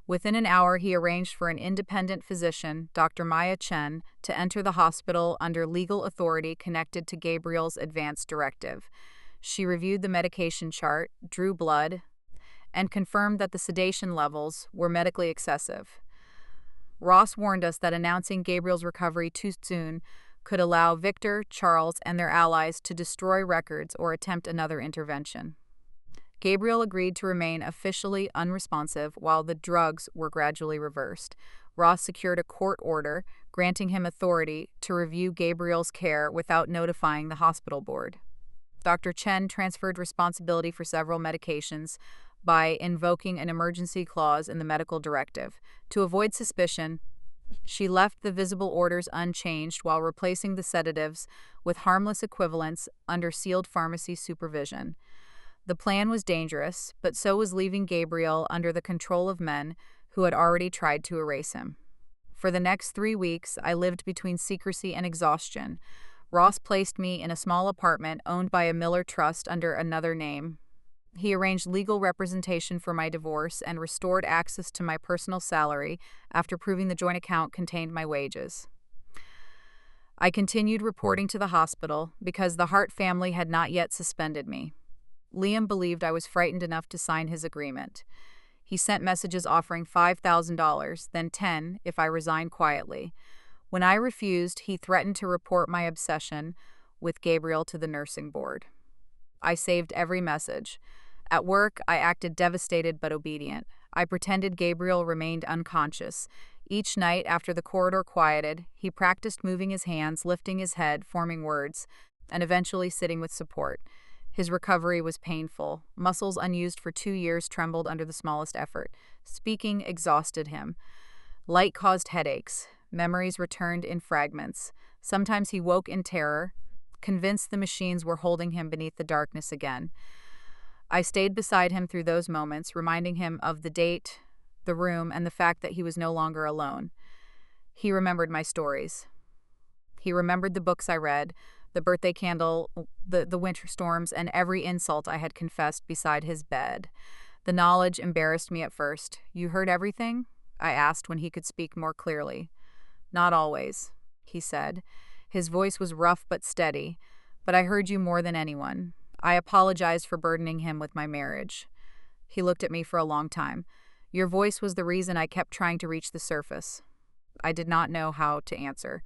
Speaker 1: Within an hour, he arranged for an independent physician, Dr. Maya Chen, to enter the hospital under legal authority connected to Gabriel's advance directive. She reviewed the medication chart, drew blood, and confirmed that the sedation levels were medically excessive. Ross warned us that announcing Gabriel's recovery too soon could allow Victor, Charles, and their allies to destroy records or attempt another intervention. Gabriel agreed to remain officially unresponsive while the drugs were gradually reversed. Ross secured a court order granting him authority to review Gabriel's care without notifying the hospital board. Dr. Chen transferred responsibility for several medications by invoking an emergency clause in the medical directive. To avoid suspicion, she left the visible orders unchanged while replacing the sedatives with harmless equivalents under sealed pharmacy supervision. The plan was dangerous, but so was leaving Gabriel under the control of men who had already tried to erase him. For the next 3 weeks, I lived between secrecy and exhaustion. Ross placed me in a small apartment owned by a Miller Trust under another name. He arranged legal representation for my divorce and restored access to my personal salary after proving the joint account contained my wages. I continued reporting to the hospital because the Hart family had not yet suspended me. Liam believed I was frightened enough to sign his agreement. He sent messages offering $5,000, then 10 if I resigned quietly. When I refused, he threatened to report my obsession with Gabriel to the nursing board. I saved every message. At work, I acted devastated but obedient. I pretended Gabriel remained unconscious. Each night, after the corridor quieted, he practiced moving his hands, lifting his head, forming words, and eventually sitting with support. His recovery was painful. Muscles unused for 2 years trembled under the smallest effort. Speaking exhausted him. Light caused headaches. Memories returned in fragments. Sometimes he woke in terror, convinced the machines were holding him beneath the darkness again. I stayed beside him through those moments, reminding him of the date, the room, and the fact that he was no longer alone. He remembered my stories. He remembered the books I read, the birthday candle, the winter storms, and every insult I had confessed beside his bed. The knowledge embarrassed me at first. "You heard everything?" I asked when he could speak more clearly. "Not always," he said. His voice was rough but steady. "But I heard you more than anyone. I apologized for burdening him with my marriage." He looked at me for a long time. "Your voice was the reason I kept trying to reach the surface." I did not know how to answer.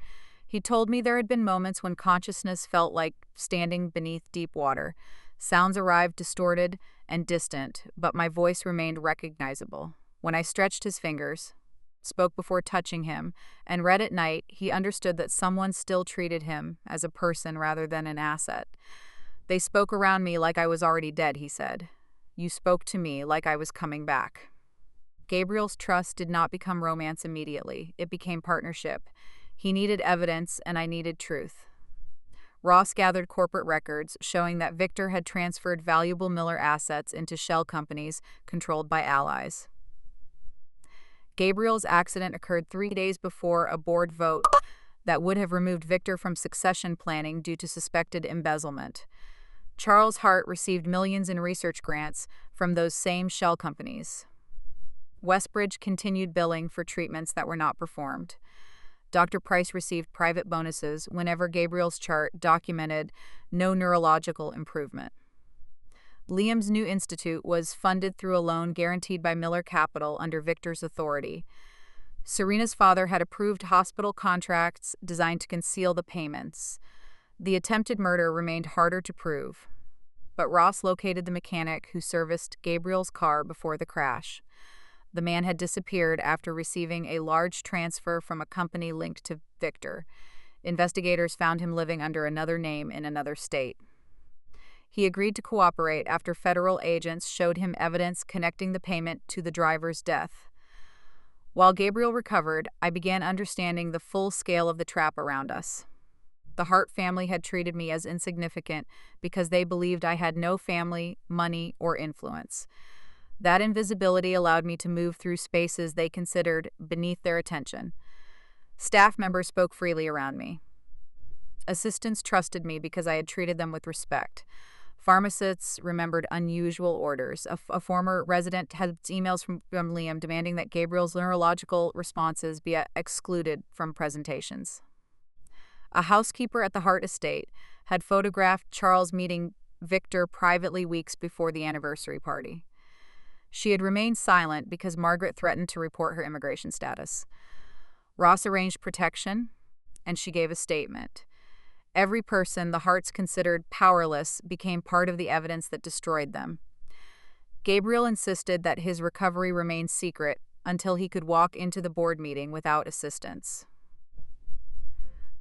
Speaker 1: He told me there had been moments when consciousness felt like standing beneath deep water. Sounds arrived distorted and distant, but my voice remained recognizable. When I stretched his fingers, spoke before touching him, and read at night, he understood that someone still treated him as a person rather than an asset. "They spoke around me like I was already dead," he said. "You spoke to me like I was coming back." Gabriel's trust did not become romance immediately. It became partnership. He needed evidence, and I needed truth. Ross gathered corporate records showing that Victor had transferred valuable Miller assets into shell companies controlled by allies. Gabriel's accident occurred 3 days before a board vote that would have removed Victor from succession planning due to suspected embezzlement. Charles Hart received millions in research grants from those same shell companies. Westbridge continued billing for treatments that were not performed. Dr. Price received private bonuses whenever Gabriel's chart documented no neurological improvement. Liam's new institute was funded through a loan guaranteed by Miller Capital under Victor's authority. Serena's father had approved hospital contracts designed to conceal the payments. The attempted murder remained harder to prove, but Ross located the mechanic who serviced Gabriel's car before the crash. The man had disappeared after receiving a large transfer from a company linked to Victor. Investigators found him living under another name in another state. He agreed to cooperate after federal agents showed him evidence connecting the payment to the driver's death. While Gabriel recovered, I began understanding the full scale of the trap around us. The Hart family had treated me as insignificant because they believed I had no family, money, or influence. That invisibility allowed me to move through spaces they considered beneath their attention. Staff members spoke freely around me. Assistants trusted me because I had treated them with respect. Pharmacists remembered unusual orders. A former resident had emails from Liam demanding that Gabriel's neurological responses be excluded from presentations. A housekeeper at the Hart estate had photographed Charles meeting Victor privately weeks before the anniversary party. She had remained silent because Margaret threatened to report her immigration status. Ross arranged protection, and she gave a statement. Every person the Harts considered powerless became part of the evidence that destroyed them. Gabriel insisted that his recovery remain secret until he could walk into the board meeting without assistance.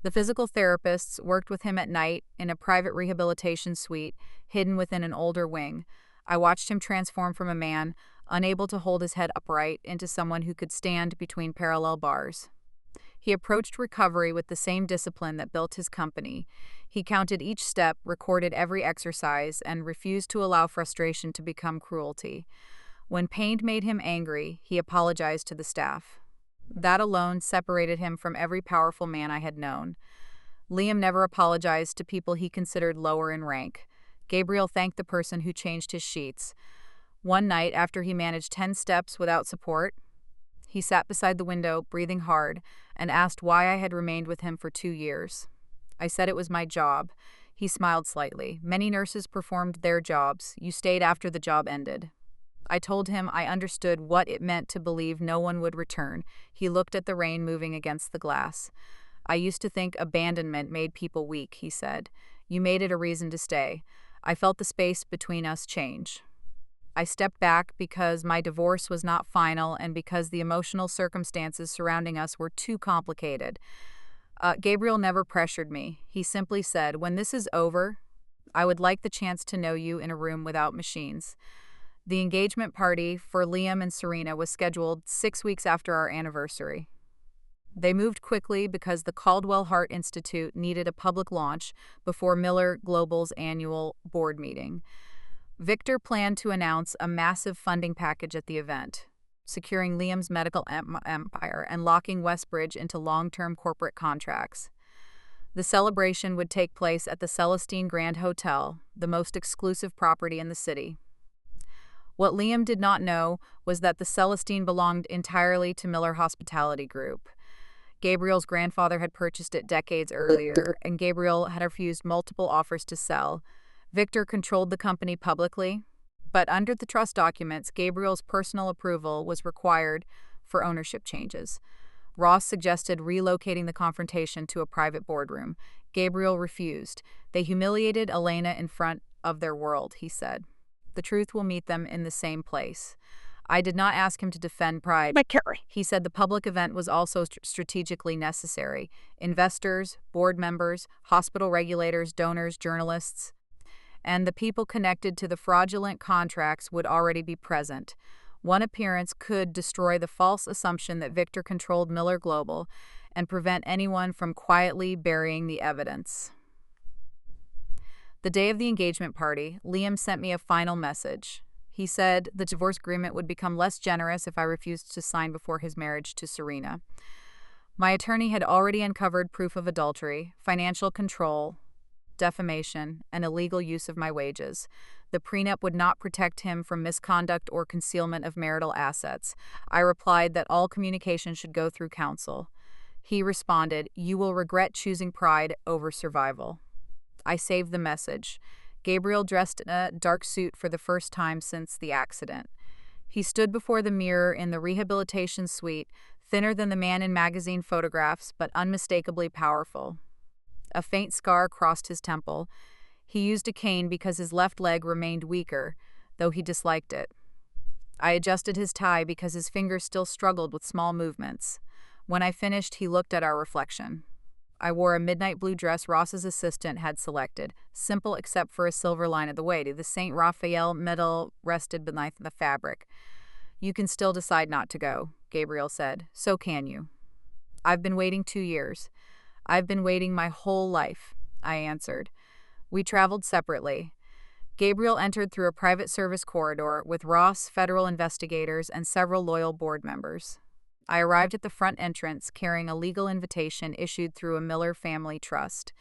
Speaker 1: The physical therapists worked with him at night in a private rehabilitation suite hidden within an older wing. I watched him transform from a man unable to hold his head upright into someone who could stand between parallel bars. He approached recovery with the same discipline that built his company. He counted each step, recorded every exercise, and refused to allow frustration to become cruelty. When pain made him angry, he apologized to the staff. That alone separated him from every powerful man I had known. Liam never apologized to people he considered lower in rank. Gabriel thanked the person who changed his sheets. One night, after he managed 10 steps without support, he sat beside the window, breathing hard, and asked why I had remained with him for 2 years. I said it was my job. He smiled slightly. Many nurses performed their jobs. You stayed after the job ended. I told him I understood what it meant to believe no one would return. He looked at the rain moving against the glass. I used to think abandonment made people weak, he said. You made it a reason to stay. I felt the space between us change. I stepped back because my divorce was not final and because the emotional circumstances surrounding us were too complicated. Gabriel never pressured me. He simply said, when this is over, I would like the chance to know you in a room without machines. The engagement party for Liam and Serena was scheduled 6 weeks after our anniversary. They moved quickly because the Caldwell Hart Institute needed a public launch before Miller Global's annual board meeting. Victor planned to announce a massive funding package at the event, securing Liam's medical empire and locking Westbridge into long-term corporate contracts. The celebration would take place at the Celestine Grand Hotel, the most exclusive property in the city. What Liam did not know was that the Celestine belonged entirely to Miller Hospitality Group. Gabriel's grandfather had purchased it decades earlier, and Gabriel had refused multiple offers to sell. Victor controlled the company publicly, but under the trust documents, Gabriel's personal approval was required for ownership changes. Ross suggested relocating the confrontation to a private boardroom. Gabriel refused. They humiliated Elena in front of their world, he said. The truth will meet them in the same place. I did not ask him to defend pride. He said the public event was also strategically necessary. Investors, board members, hospital regulators, donors, journalists, and the people connected to the fraudulent contracts would already be present. One appearance could destroy the false assumption that Victor controlled Miller Global and prevent anyone from quietly burying the evidence. The day of the engagement party, Liam sent me a final message. He said the divorce agreement would become less generous if I refused to sign before his marriage to Serena. My attorney had already uncovered proof of adultery, financial control, defamation, and illegal use of my wages. The prenup would not protect him from misconduct or concealment of marital assets. I replied that all communication should go through counsel. He responded, "You will regret choosing pride over survival." I saved the message. Gabriel dressed in a dark suit for the first time since the accident. He stood before the mirror in the rehabilitation suite, thinner than the man in magazine photographs, but unmistakably powerful. A faint scar crossed his temple. He used a cane because his left leg remained weaker, though he disliked it. I adjusted his tie because his fingers still struggled with small movements. When I finished, he looked at our reflection. I wore a midnight blue dress Ross's assistant had selected, simple except for a silver line at the waist. The St. Raphael medal rested beneath the fabric. "You can still decide not to go," Gabriel said. "So can you." "I've been waiting 2 years. I've been waiting my whole life," I answered. We traveled separately. Gabriel entered through a private service corridor with Ross, federal investigators, and several loyal board members. I arrived at the front entrance carrying a legal invitation issued through a Miller family trust.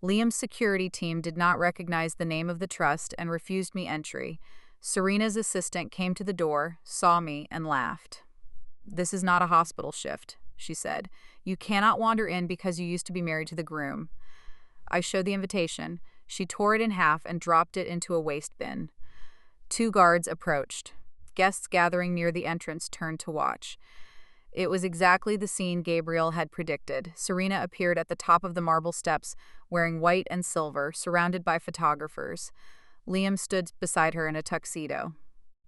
Speaker 1: Liam's security team did not recognize the name of the trust and refused me entry. Serena's assistant came to the door, saw me, and laughed. "This is not a hospital shift," she said. "You cannot wander in because you used to be married to the groom." I showed the invitation. She tore it in half and dropped it into a waste bin. 2 guards approached. Guests gathering near the entrance turned to watch. It was exactly the scene Gabriel had predicted. Serena appeared at the top of the marble steps, wearing white and silver, surrounded by photographers. Liam stood beside her in a tuxedo.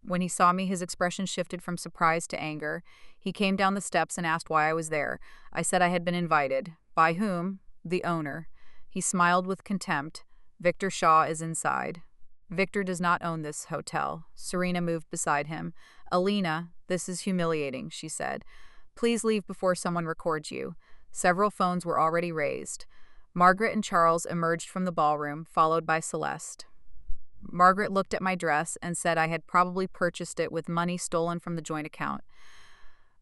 Speaker 1: When he saw me, his expression shifted from surprise to anger. He came down the steps and asked why I was there. I said I had been invited. "By whom?" "The owner." He smiled with contempt. "Victor Shaw is inside." "Victor does not own this hotel." Serena moved beside him. "Elena, this is humiliating," she said. "Please leave before someone records you." Several phones were already raised. Margaret and Charles emerged from the ballroom, followed by Celeste. Margaret looked at my dress and said I had probably purchased it with money stolen from the joint account.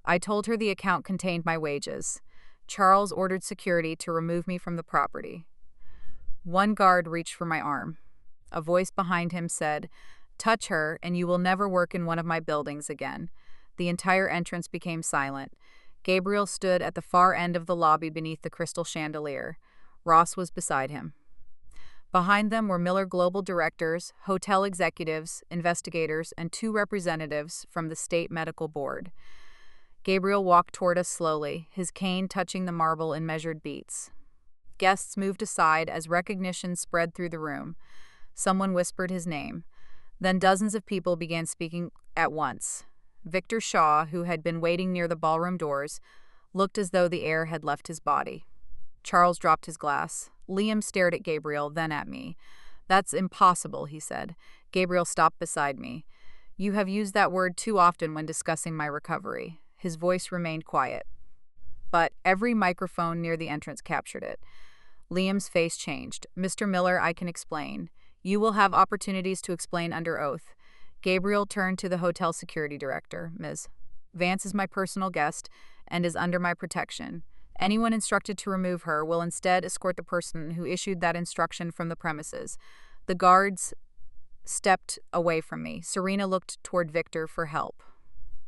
Speaker 1: I told her the account contained my wages. Charles ordered security to remove me from the property. One guard reached for my arm. A voice behind him said, "Touch her, and you will never work in one of my buildings again." The entire entrance became silent. Gabriel stood at the far end of the lobby beneath the crystal chandelier. Ross was beside him. Behind them were Miller Global directors, hotel executives, investigators, and 2 representatives from the state medical board. Gabriel walked toward us slowly, his cane touching the marble in measured beats. Guests moved aside as recognition spread through the room. Someone whispered his name. Then dozens of people began speaking at once. Victor Shaw, who had been waiting near the ballroom doors, looked as though the air had left his body. Charles dropped his glass. Liam stared at Gabriel, then at me. "That's impossible," he said. Gabriel stopped beside me. "You have used that word too often when discussing my recovery." His voice remained quiet, but every microphone near the entrance captured it. Liam's face changed. "Mr. Miller, I can explain. You will have opportunities to explain under oath." Gabriel turned to the hotel security director. "Ms. Vance is my personal guest and is under my protection. Anyone instructed to remove her will instead escort the person who issued that instruction from the premises." The guards stepped away from me. Serena looked toward Victor for help.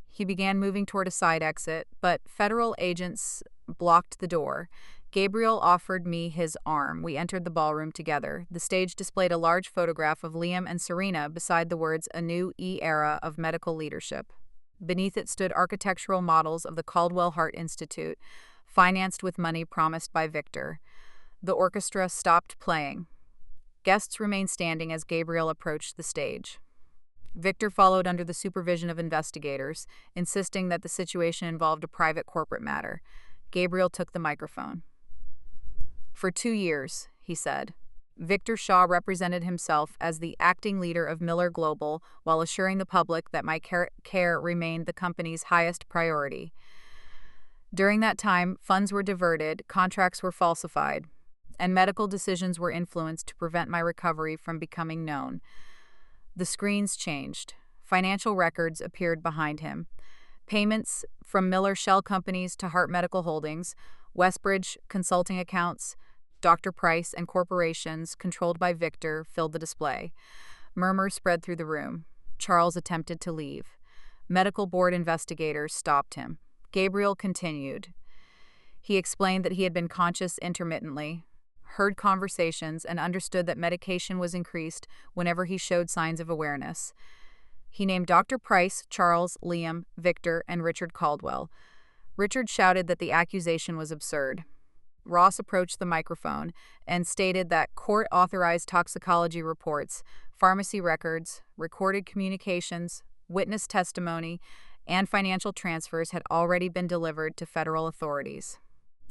Speaker 1: He began moving toward a side exit, but federal agents blocked the door. Gabriel offered me his arm. We entered the ballroom together. The stage displayed a large photograph of Liam and Serena beside the words "A New Era of Medical Leadership." Beneath it stood architectural models of the Caldwell Hart Institute, financed with money promised by Victor. The orchestra stopped playing. Guests remained standing as Gabriel approached the stage. Victor followed under the supervision of investigators, insisting that the situation involved a private corporate matter. Gabriel took the microphone. "For 2 years, he said, Victor Shaw represented himself as the acting leader of Miller Global while assuring the public that my care remained the company's highest priority. During that time, funds were diverted, contracts were falsified, and medical decisions were influenced to prevent my recovery from becoming known. The screens changed. Financial records appeared behind him. Payments from Miller shell companies to Hart Medical Holdings, Westbridge consulting accounts, Dr. Price, and corporations controlled by Victor filled the display. Murmurs spread through the room. Charles attempted to leave. Medical board investigators stopped him. Gabriel continued. He explained that he had been conscious intermittently, heard conversations, and understood that medication was increased whenever he showed signs of awareness. He named Dr. Price, Charles, Liam, Victor, and Richard Caldwell. Richard shouted that the accusation was absurd. Ross approached the microphone and stated that court-authorized toxicology reports, pharmacy records, recorded communications, witness testimony, and financial transfers had already been delivered to federal authorities.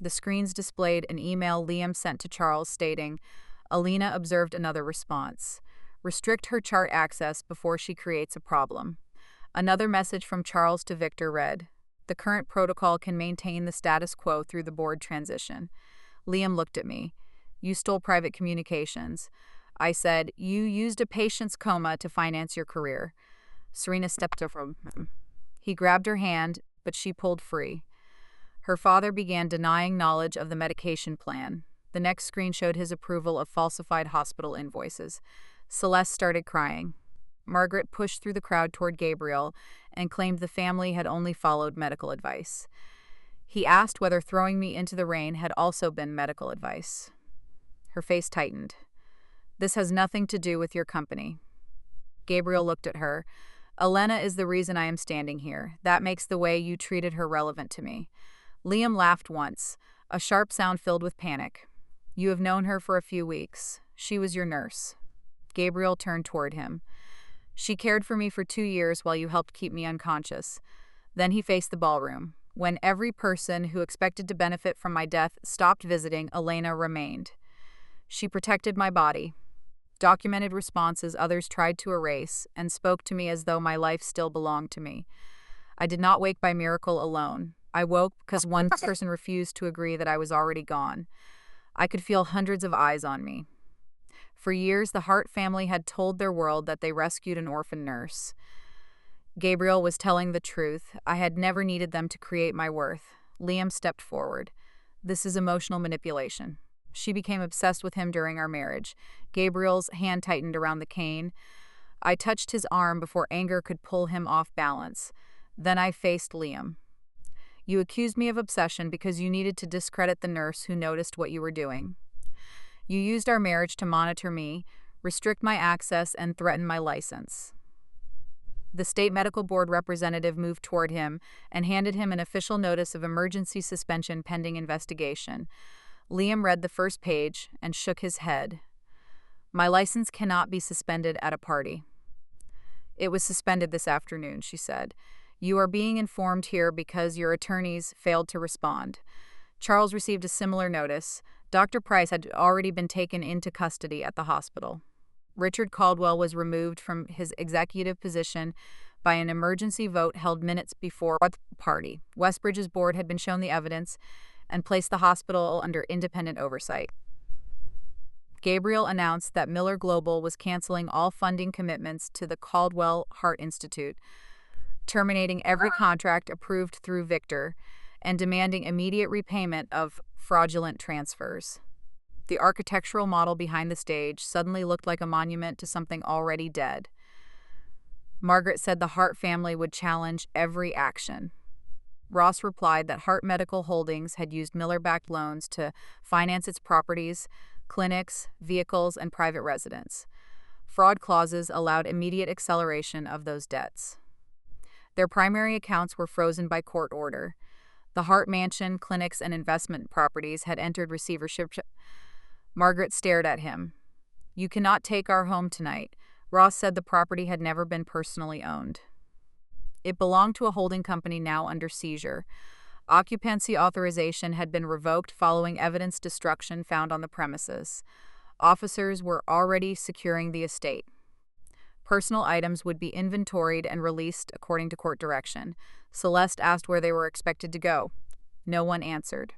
Speaker 1: The screens displayed an email Liam sent to Charles stating, "Elena observed another response. Restrict her chart access before she creates a problem." Another message from Charles to Victor read, "The current protocol can maintain the status quo through the board transition." Liam looked at me. "You stole private communications." I said, "You used a patient's coma to finance your career." Serena stepped up from him. He grabbed her hand, but she pulled free. Her father began denying knowledge of the medication plan. The next screen showed his approval of falsified hospital invoices. Celeste started crying. Margaret pushed through the crowd toward Gabriel and claimed the family had only followed medical advice. He asked whether throwing me into the rain had also been medical advice. Her face tightened. "This has nothing to do with your company." Gabriel looked at her. "Elena is the reason I am standing here. That makes the way you treated her relevant to me." Liam laughed once, a sharp sound filled with panic. "You have known her for a few weeks. She was your nurse." Gabriel turned toward him. "She cared for me for 2 years while you helped keep me unconscious." Then he faced the ballroom. "When every person who expected to benefit from my death stopped visiting, Elena remained. She protected my body, documented responses others tried to erase, and spoke to me as though my life still belonged to me. I did not wake by miracle alone. I woke because one person refused to agree that I was already gone. I could feel hundreds of eyes on me. For years, the Hart family had told their world that they rescued an orphan nurse. Gabriel was telling the truth. I had never needed them to create my worth." Liam stepped forward. "This is emotional manipulation. She became obsessed with him during our marriage." Gabriel's hand tightened around the cane. I touched his arm before anger could pull him off balance. Then I faced Liam. "You accused me of obsession because you needed to discredit the nurse who noticed what you were doing. You used our marriage to monitor me, restrict my access, and threaten my license." The state medical board representative moved toward him and handed him an official notice of emergency suspension pending investigation. Liam read the first page and shook his head. "My license cannot be suspended at a party." "It was suspended this afternoon," she said. "You are being informed here because your attorneys failed to respond." Charles received a similar notice. Dr. Price had already been taken into custody at the hospital. Richard Caldwell was removed from his executive position by an emergency vote held minutes before the party. Westbridge's board had been shown the evidence and placed the hospital under independent oversight. Gabriel announced that Miller Global was canceling all funding commitments to the Caldwell Hart Institute, terminating every contract approved through Victor, and demanding immediate repayment of fraudulent transfers. The architectural model behind the stage suddenly looked like a monument to something already dead. Margaret said the Hart family would challenge every action. Ross replied that Hart Medical Holdings had used Miller-backed loans to finance its properties, clinics, vehicles, and private residence. Fraud clauses allowed immediate acceleration of those debts. Their primary accounts were frozen by court order. The Hart mansion, clinics, and investment properties had entered receivership. Margaret stared at him. "You cannot take our home tonight." Ross said the property had never been personally owned. It belonged to a holding company now under seizure. Occupancy authorization had been revoked following evidence destruction found on the premises. Officers were already securing the estate. Personal items would be inventoried and released according to court direction. Celeste asked where they were expected to go. No one answered.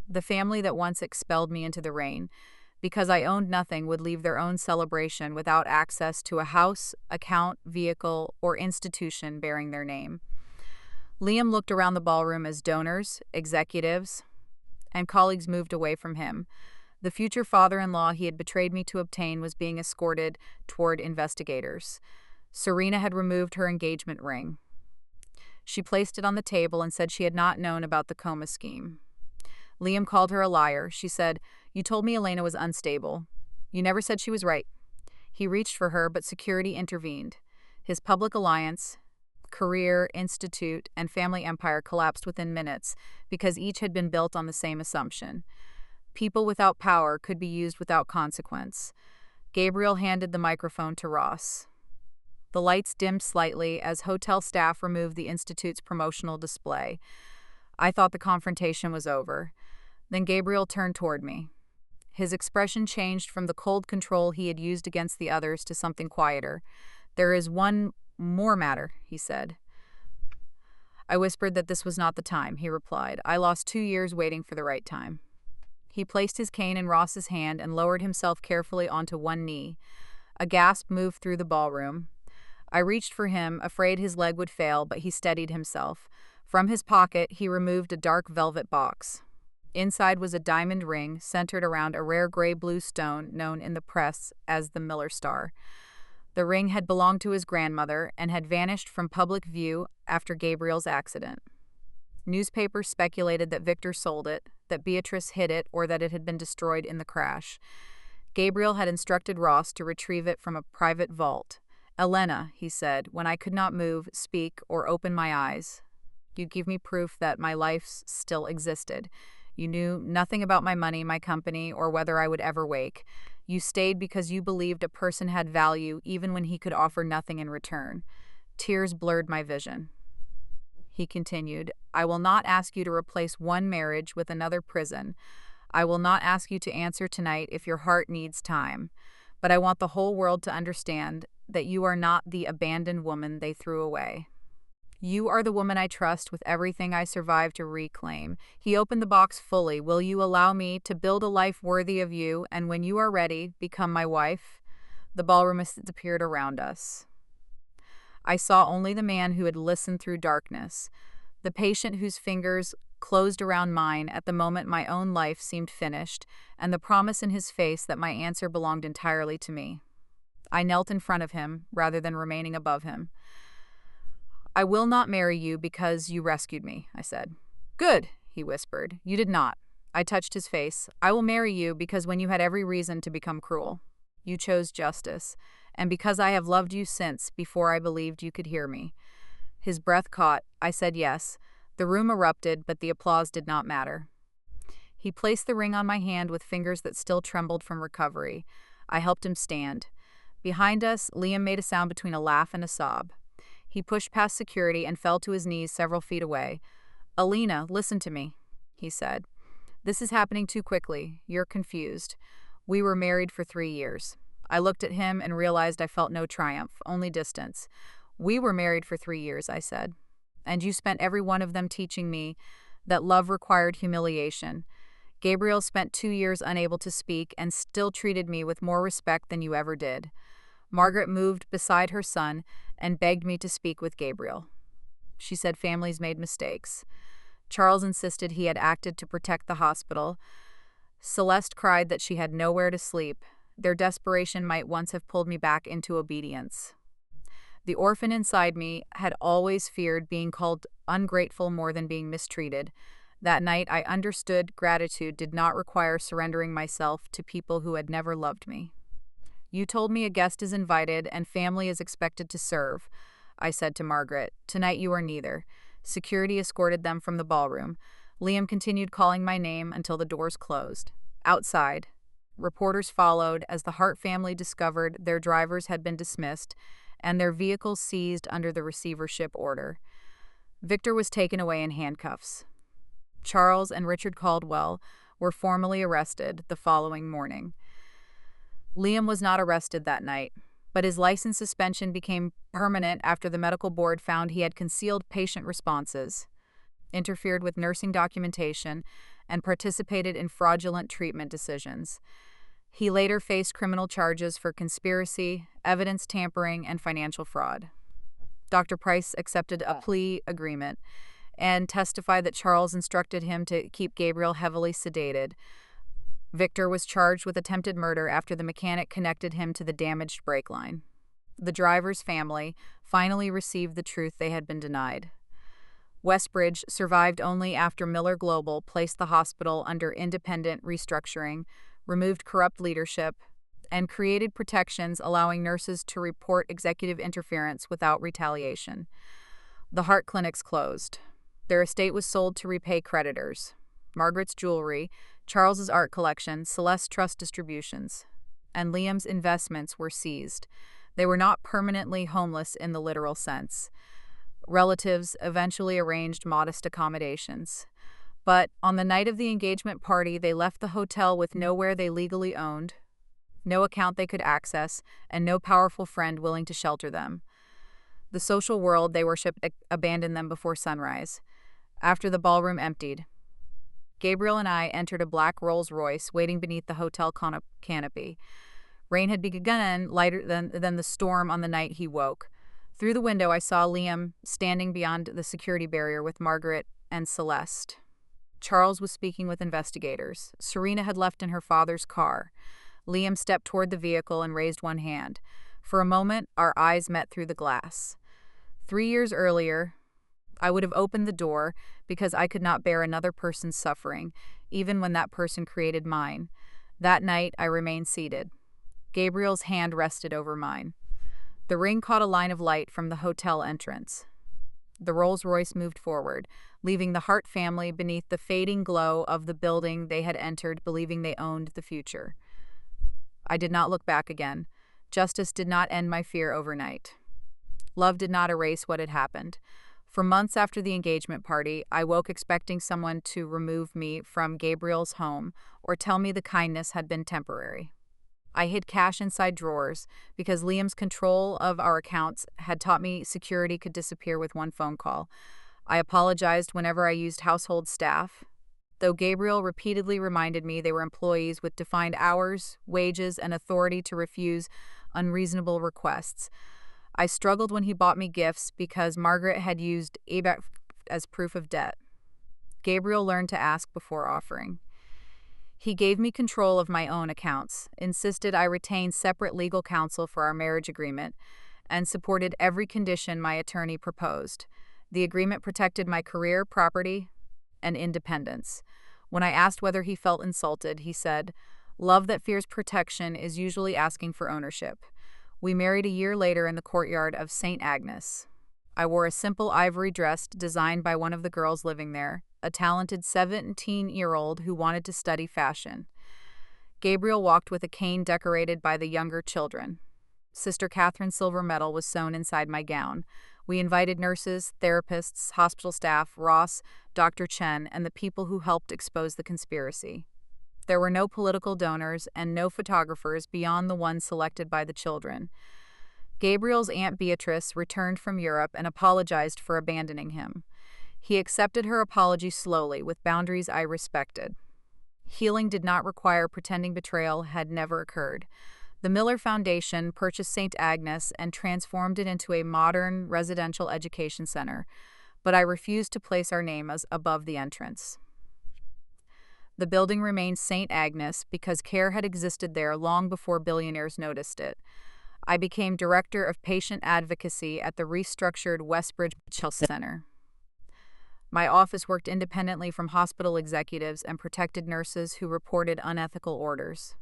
Speaker 1: The family that once expelled me into the rain, because I owned nothing, would leave their own celebration without access to a house, account, vehicle, or institution bearing their name. Liam looked around the ballroom as donors, executives, and colleagues moved away from him. The future father-in-law he had betrayed me to obtain was being escorted toward investigators. Serena had removed her engagement ring. She placed it on the table and said she had not known about the coma scheme. Liam called her a liar. She said, "You told me Elena was unstable. You never said she was right." He reached for her, but security intervened. His public alliance, career, institute, and family empire collapsed within minutes because each had been built on the same assumption. People without power could be used without consequence. Gabriel handed the microphone to Ross. The lights dimmed slightly as hotel staff removed the institute's promotional display. I thought the confrontation was over. Then Gabriel turned toward me. His expression changed from the cold control he had used against the others to something quieter. "There is one more matter," he said. I whispered that this was not the time, he replied. "I lost 2 years waiting for the right time." He placed his cane in Ross's hand and lowered himself carefully onto one knee. A gasp moved through the ballroom. I reached for him, afraid his leg would fail, but he steadied himself. From his pocket, he removed a dark velvet box. Inside was a diamond ring centered around a rare gray-blue stone known in the press as the Miller star. The ring had belonged to his grandmother and had vanished from public view after Gabriel's accident. Newspapers speculated that Victor sold it, that Beatrice hid it, or that it had been destroyed in the crash. Gabriel had instructed Ross to retrieve it from a private vault. "Elena," he said, "when I could not move, speak, or open my eyes, you'd give me proof that my life still existed. You knew nothing about my money, my company, or whether I would ever wake. You stayed because you believed a person had value even when he could offer nothing in return." Tears blurred my vision. He continued, "I will not ask you to replace one marriage with another prison. I will not ask you to answer tonight if your heart needs time. But I want the whole world to understand that you are not the abandoned woman they threw away. You are the woman I trust with everything I survived to reclaim." He opened the box fully. "Will you allow me to build a life worthy of you, and when you are ready, become my wife?" The ballroom disappeared around us. I saw only the man who had listened through darkness, the patient whose fingers closed around mine at the moment my own life seemed finished, and the promise in his face that my answer belonged entirely to me. I knelt in front of him, rather than remaining above him. "I will not marry you because you rescued me," I said. "Good," he whispered. "You did not." I touched his face. "I will marry you because when you had every reason to become cruel, you chose justice, and because I have loved you since, before I believed you could hear me." His breath caught. I said yes. The room erupted, but the applause did not matter. He placed the ring on my hand with fingers that still trembled from recovery. I helped him stand. Behind us, Liam made a sound between a laugh and a sob. He pushed past security and fell to his knees several feet away. "Elena, listen to me," he said. "This is happening too quickly. You're confused. We were married for 3 years. I looked at him and realized I felt no triumph, only distance. "We were married for 3 years, I said. "And you spent every one of them teaching me that love required humiliation. Gabriel spent 2 years unable to speak and still treated me with more respect than you ever did." Margaret moved beside her son and begged me to speak with Gabriel. She said families made mistakes. Charles insisted he had acted to protect the hospital. Celeste cried that she had nowhere to sleep. Their desperation might once have pulled me back into obedience. The orphan inside me had always feared being called ungrateful more than being mistreated. That night I understood gratitude did not require surrendering myself to people who had never loved me. "You told me a guest is invited and family is expected to serve," I said to Margaret. "Tonight you are neither." Security escorted them from the ballroom. Liam continued calling my name until the doors closed. Outside, reporters followed as the Hart family discovered their drivers had been dismissed and their vehicles seized under the receivership order. Victor was taken away in handcuffs. Charles and Richard Caldwell were formally arrested the following morning. Liam was not arrested that night, but his license suspension became permanent after the medical board found he had concealed patient responses, interfered with nursing documentation, and participated in fraudulent treatment decisions. He later faced criminal charges for conspiracy, evidence tampering, and financial fraud. Dr. Price accepted a plea agreement and testified that Charles instructed him to keep Gabriel heavily sedated. Victor was charged with attempted murder after the mechanic connected him to the damaged brake line. The driver's family finally received the truth they had been denied. Westbridge survived only after Miller Global placed the hospital under independent restructuring, removed corrupt leadership, and created protections allowing nurses to report executive interference without retaliation. The Hart clinics closed. Their estate was sold to repay creditors. Margaret's jewelry, Charles's art collection, Celeste's trust distributions, and Liam's investments were seized. They were not permanently homeless in the literal sense. Relatives eventually arranged modest accommodations. But on the night of the engagement party, they left the hotel with nowhere they legally owned, no account they could access, and no powerful friend willing to shelter them. The social world they worshipped abandoned them before sunrise. After the ballroom emptied, Gabriel and I entered a black Rolls-Royce waiting beneath the hotel canopy. Rain had begun lighter than the storm on the night he woke. Through the window, I saw Liam standing beyond the security barrier with Margaret and Celeste. Charles was speaking with investigators. Serena had left in her father's car. Liam stepped toward the vehicle and raised one hand. For a moment, our eyes met through the glass. 3 years earlier, I would have opened the door because I could not bear another person's suffering, even when that person created mine. That night, I remained seated. Gabriel's hand rested over mine. The ring caught a line of light from the hotel entrance. The Rolls-Royce moved forward, leaving the Hart family beneath the fading glow of the building they had entered, believing they owned the future. I did not look back again. Justice did not end my fear overnight. Love did not erase what had happened. For months after the engagement party, I woke expecting someone to remove me from Gabriel's home or tell me the kindness had been temporary. I hid cash inside drawers because Liam's control of our accounts had taught me security could disappear with one phone call. I apologized whenever I used household staff, though Gabriel repeatedly reminded me they were employees with defined hours, wages, and authority to refuse unreasonable requests. I struggled when he bought me gifts because Margaret had used eBay as proof of debt. Gabriel learned to ask before offering. He gave me control of my own accounts, insisted I retain separate legal counsel for our marriage agreement, and supported every condition my attorney proposed. The agreement protected my career, property, and independence. When I asked whether he felt insulted, he said, "Love that fears protection is usually asking for ownership." We married a year later in the courtyard of St. Agnes. I wore a simple ivory dress designed by one of the girls living there, a talented 17-year-old who wanted to study fashion. Gabriel walked with a cane decorated by the younger children. Sister Catherine's silver medal was sewn inside my gown. We invited nurses, therapists, hospital staff, Ross, Dr. Chen, and the people who helped expose the conspiracy. There were no political donors and no photographers beyond the ones selected by the children. Gabriel's Aunt Beatrice returned from Europe and apologized for abandoning him. He accepted her apology slowly, with boundaries I respected. Healing did not require pretending betrayal had never occurred. The Miller Foundation purchased St. Agnes and transformed it into a modern residential education center, but I refused to place our name as above the entrance. The building remained St. Agnes because care had existed there long before billionaires noticed it. I became director of patient advocacy at the restructured Westbridge Medical Center. My office worked independently from hospital executives and protected nurses who reported unethical orders.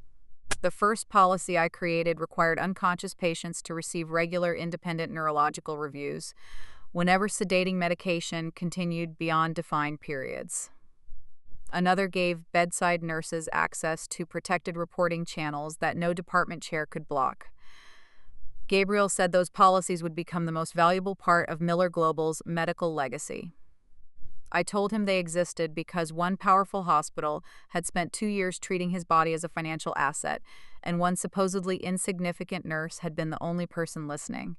Speaker 1: The first policy I created required unconscious patients to receive regular independent neurological reviews whenever sedating medication continued beyond defined periods. Another gave bedside nurses access to protected reporting channels that no department chair could block. Gabriel said those policies would become the most valuable part of Miller Global's medical legacy. I told him they existed because one powerful hospital had spent 2 years treating his body as a financial asset, and one supposedly insignificant nurse had been the only person listening.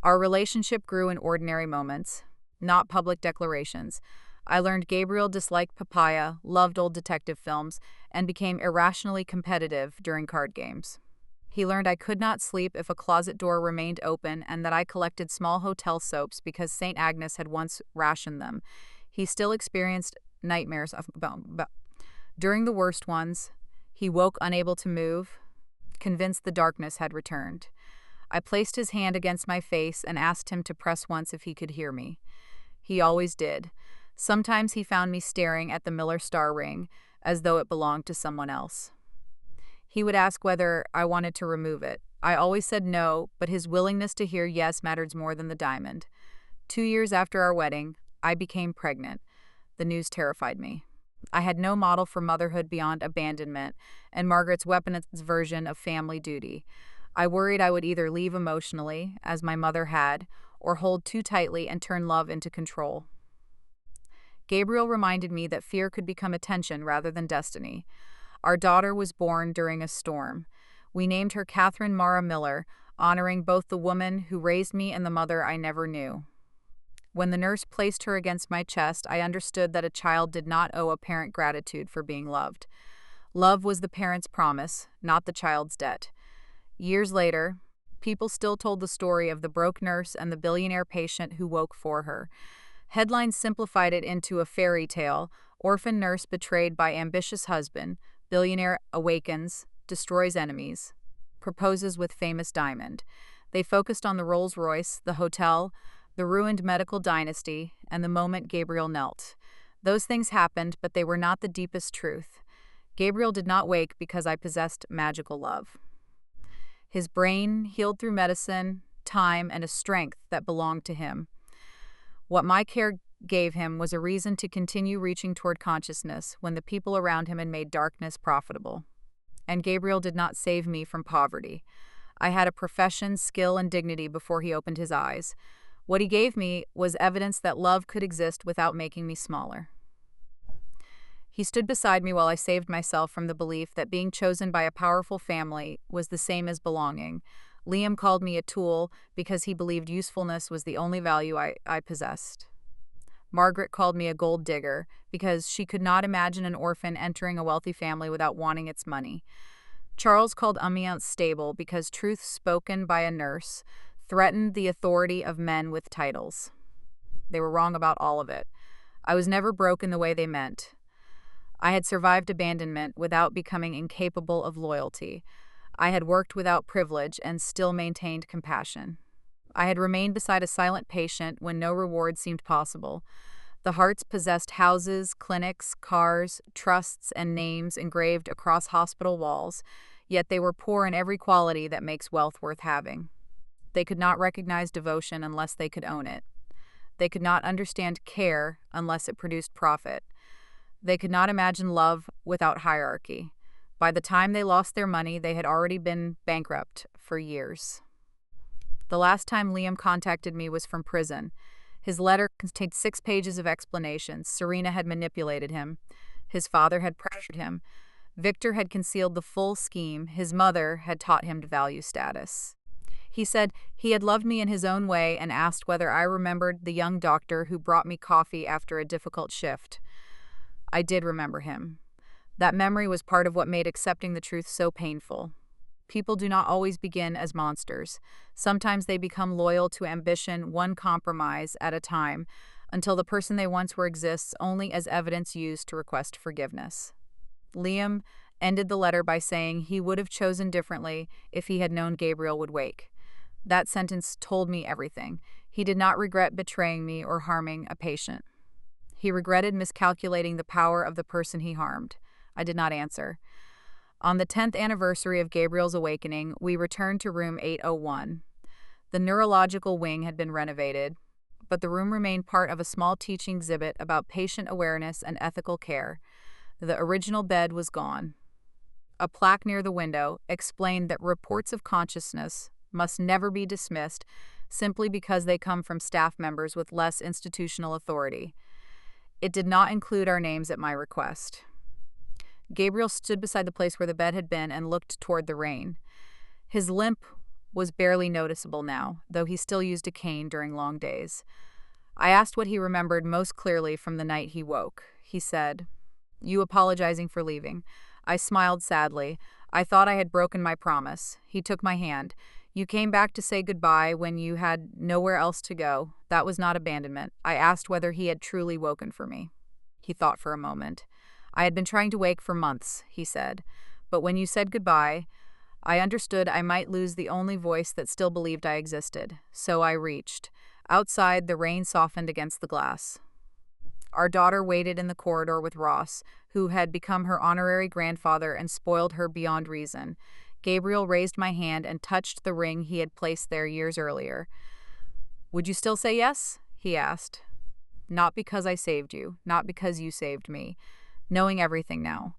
Speaker 1: Our relationship grew in ordinary moments, not public declarations. I learned Gabriel disliked papaya, loved old detective films, and became irrationally competitive during card games. He learned I could not sleep if a closet door remained open and that I collected small hotel soaps because St. Agnes had once rationed them. He still experienced nightmares during the worst ones. He woke unable to move, convinced the darkness had returned. I placed his hand against my face and asked him to press once if he could hear me. He always did. Sometimes he found me staring at the Miller star ring as though it belonged to someone else. He would ask whether I wanted to remove it. I always said no, but his willingness to hear yes mattered more than the diamond. 2 years after our wedding, I became pregnant. The news terrified me. I had no model for motherhood beyond abandonment and Margaret's weaponized version of family duty. I worried I would either leave emotionally, as my mother had, or hold too tightly and turn love into control. Gabriel reminded me that fear could become attention rather than destiny. Our daughter was born during a storm. We named her Catherine Mara Miller, honoring both the woman who raised me and the mother I never knew. When the nurse placed her against my chest, I understood that a child did not owe a parent gratitude for being loved. Love was the parent's promise, not the child's debt. Years later, people still told the story of the broke nurse and the billionaire patient who woke for her. Headlines simplified it into a fairy tale: orphan nurse betrayed by ambitious husband, billionaire awakens, destroys enemies, proposes with famous diamond. They focused on the Rolls-Royce, the hotel, the ruined medical dynasty, and the moment Gabriel knelt. Those things happened, but they were not the deepest truth. Gabriel did not wake because I possessed magical love. His brain healed through medicine, time, and a strength that belonged to him. What my care gave him was a reason to continue reaching toward consciousness when the people around him had made darkness profitable. And Gabriel did not save me from poverty. I had a profession, skill, and dignity before he opened his eyes. What he gave me was evidence that love could exist without making me smaller. He stood beside me while I saved myself from the belief that being chosen by a powerful family was the same as belonging. Liam called me a tool because he believed usefulness was the only value I possessed. Margaret called me a gold digger because she could not imagine an orphan entering a wealthy family without wanting its money. Charles called Amiens stable because truth spoken by a nurse threatened the authority of men with titles. They were wrong about all of it. I was never broke in the way they meant. I had survived abandonment without becoming incapable of loyalty. I had worked without privilege and still maintained compassion. I had remained beside a silent patient when no reward seemed possible. The Harts possessed houses, clinics, cars, trusts, and names engraved across hospital walls, yet they were poor in every quality that makes wealth worth having. They could not recognize devotion unless they could own it. They could not understand care unless it produced profit. They could not imagine love without hierarchy. By the time they lost their money, they had already been bankrupt for years. The last time Liam contacted me was from prison. His letter contained 6 pages of explanations. Serena had manipulated him. His father had pressured him. Victor had concealed the full scheme. His mother had taught him to value status. He said he had loved me in his own way and asked whether I remembered the young doctor who brought me coffee after a difficult shift. I did remember him. That memory was part of what made accepting the truth so painful. People do not always begin as monsters. Sometimes they become loyal to ambition, one compromise at a time, until the person they once were exists only as evidence used to request forgiveness. Liam ended the letter by saying he would have chosen differently if he had known Gabriel would wake. That sentence told me everything. He did not regret betraying me or harming a patient. He regretted miscalculating the power of the person he harmed. I did not answer. On the 10th anniversary of Gabriel's awakening, we returned to room 801. The neurological wing had been renovated, but the room remained part of a small teaching exhibit about patient awareness and ethical care. The original bed was gone. A plaque near the window explained that reports of consciousness must never be dismissed simply because they come from staff members with less institutional authority. It did not include our names at my request. Gabriel stood beside the place where the bed had been and looked toward the rain. His limp was barely noticeable now, though he still used a cane during long days. I asked what he remembered most clearly from the night he woke. He said, "You apologizing for leaving." I smiled sadly. I thought I had broken my promise. He took my hand. "You came back to say goodbye when you had nowhere else to go. That was not abandonment." I asked whether he had truly woken for me. He thought for a moment. "I had been trying to wake for months," he said. "But when you said goodbye, I understood I might lose the only voice that still believed I existed. So I reached." Outside, the rain softened against the glass. Our daughter waited in the corridor with Ross, who had become her honorary grandfather and spoiled her beyond reason. Gabriel raised my hand and touched the ring he had placed there years earlier. "Would you still say yes?" he asked. "Not because I saved you, not because you saved me. Knowing everything now."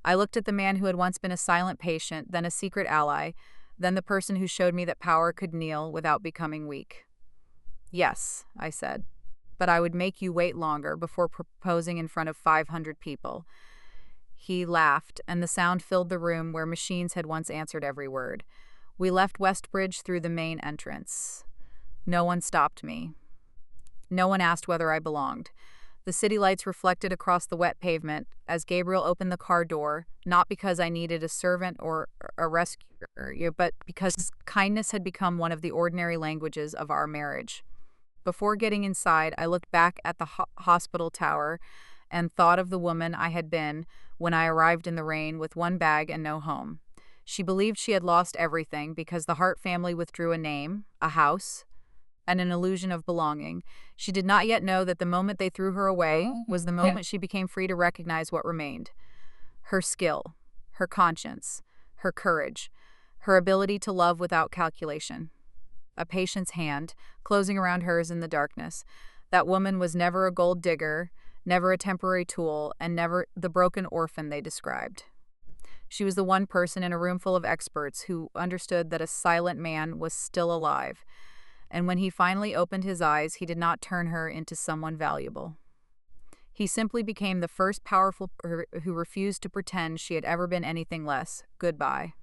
Speaker 1: I looked at the man who had once been a silent patient, then a secret ally, then the person who showed me that power could kneel without becoming weak. "Yes," I said, "but I would make you wait longer before proposing in front of 500 people." He laughed, and the sound filled the room where machines had once answered every word. We left Westbridge through the main entrance. No one stopped me. No one asked whether I belonged. The city lights reflected across the wet pavement as Gabriel opened the car door, not because I needed a servant or a rescuer, but because kindness had become one of the ordinary languages of our marriage. Before getting inside, I looked back at the hospital tower and thought of the woman I had been when I arrived in the rain with one bag and no home. She believed she had lost everything because the Hart family withdrew a name, a house, and an illusion of belonging. She did not yet know that the moment they threw her away was the moment she became free to recognize what remained. Her skill, her conscience, her courage, her ability to love without calculation. A patient's hand, closing around hers in the darkness. That woman was never a gold digger, never a temporary tool, and never the broken orphan they described. She was the one person in a room full of experts who understood that a silent man was still alive. And when he finally opened his eyes, he did not turn her into someone valuable. He simply became the first powerful who refused to pretend she had ever been anything less. Goodbye.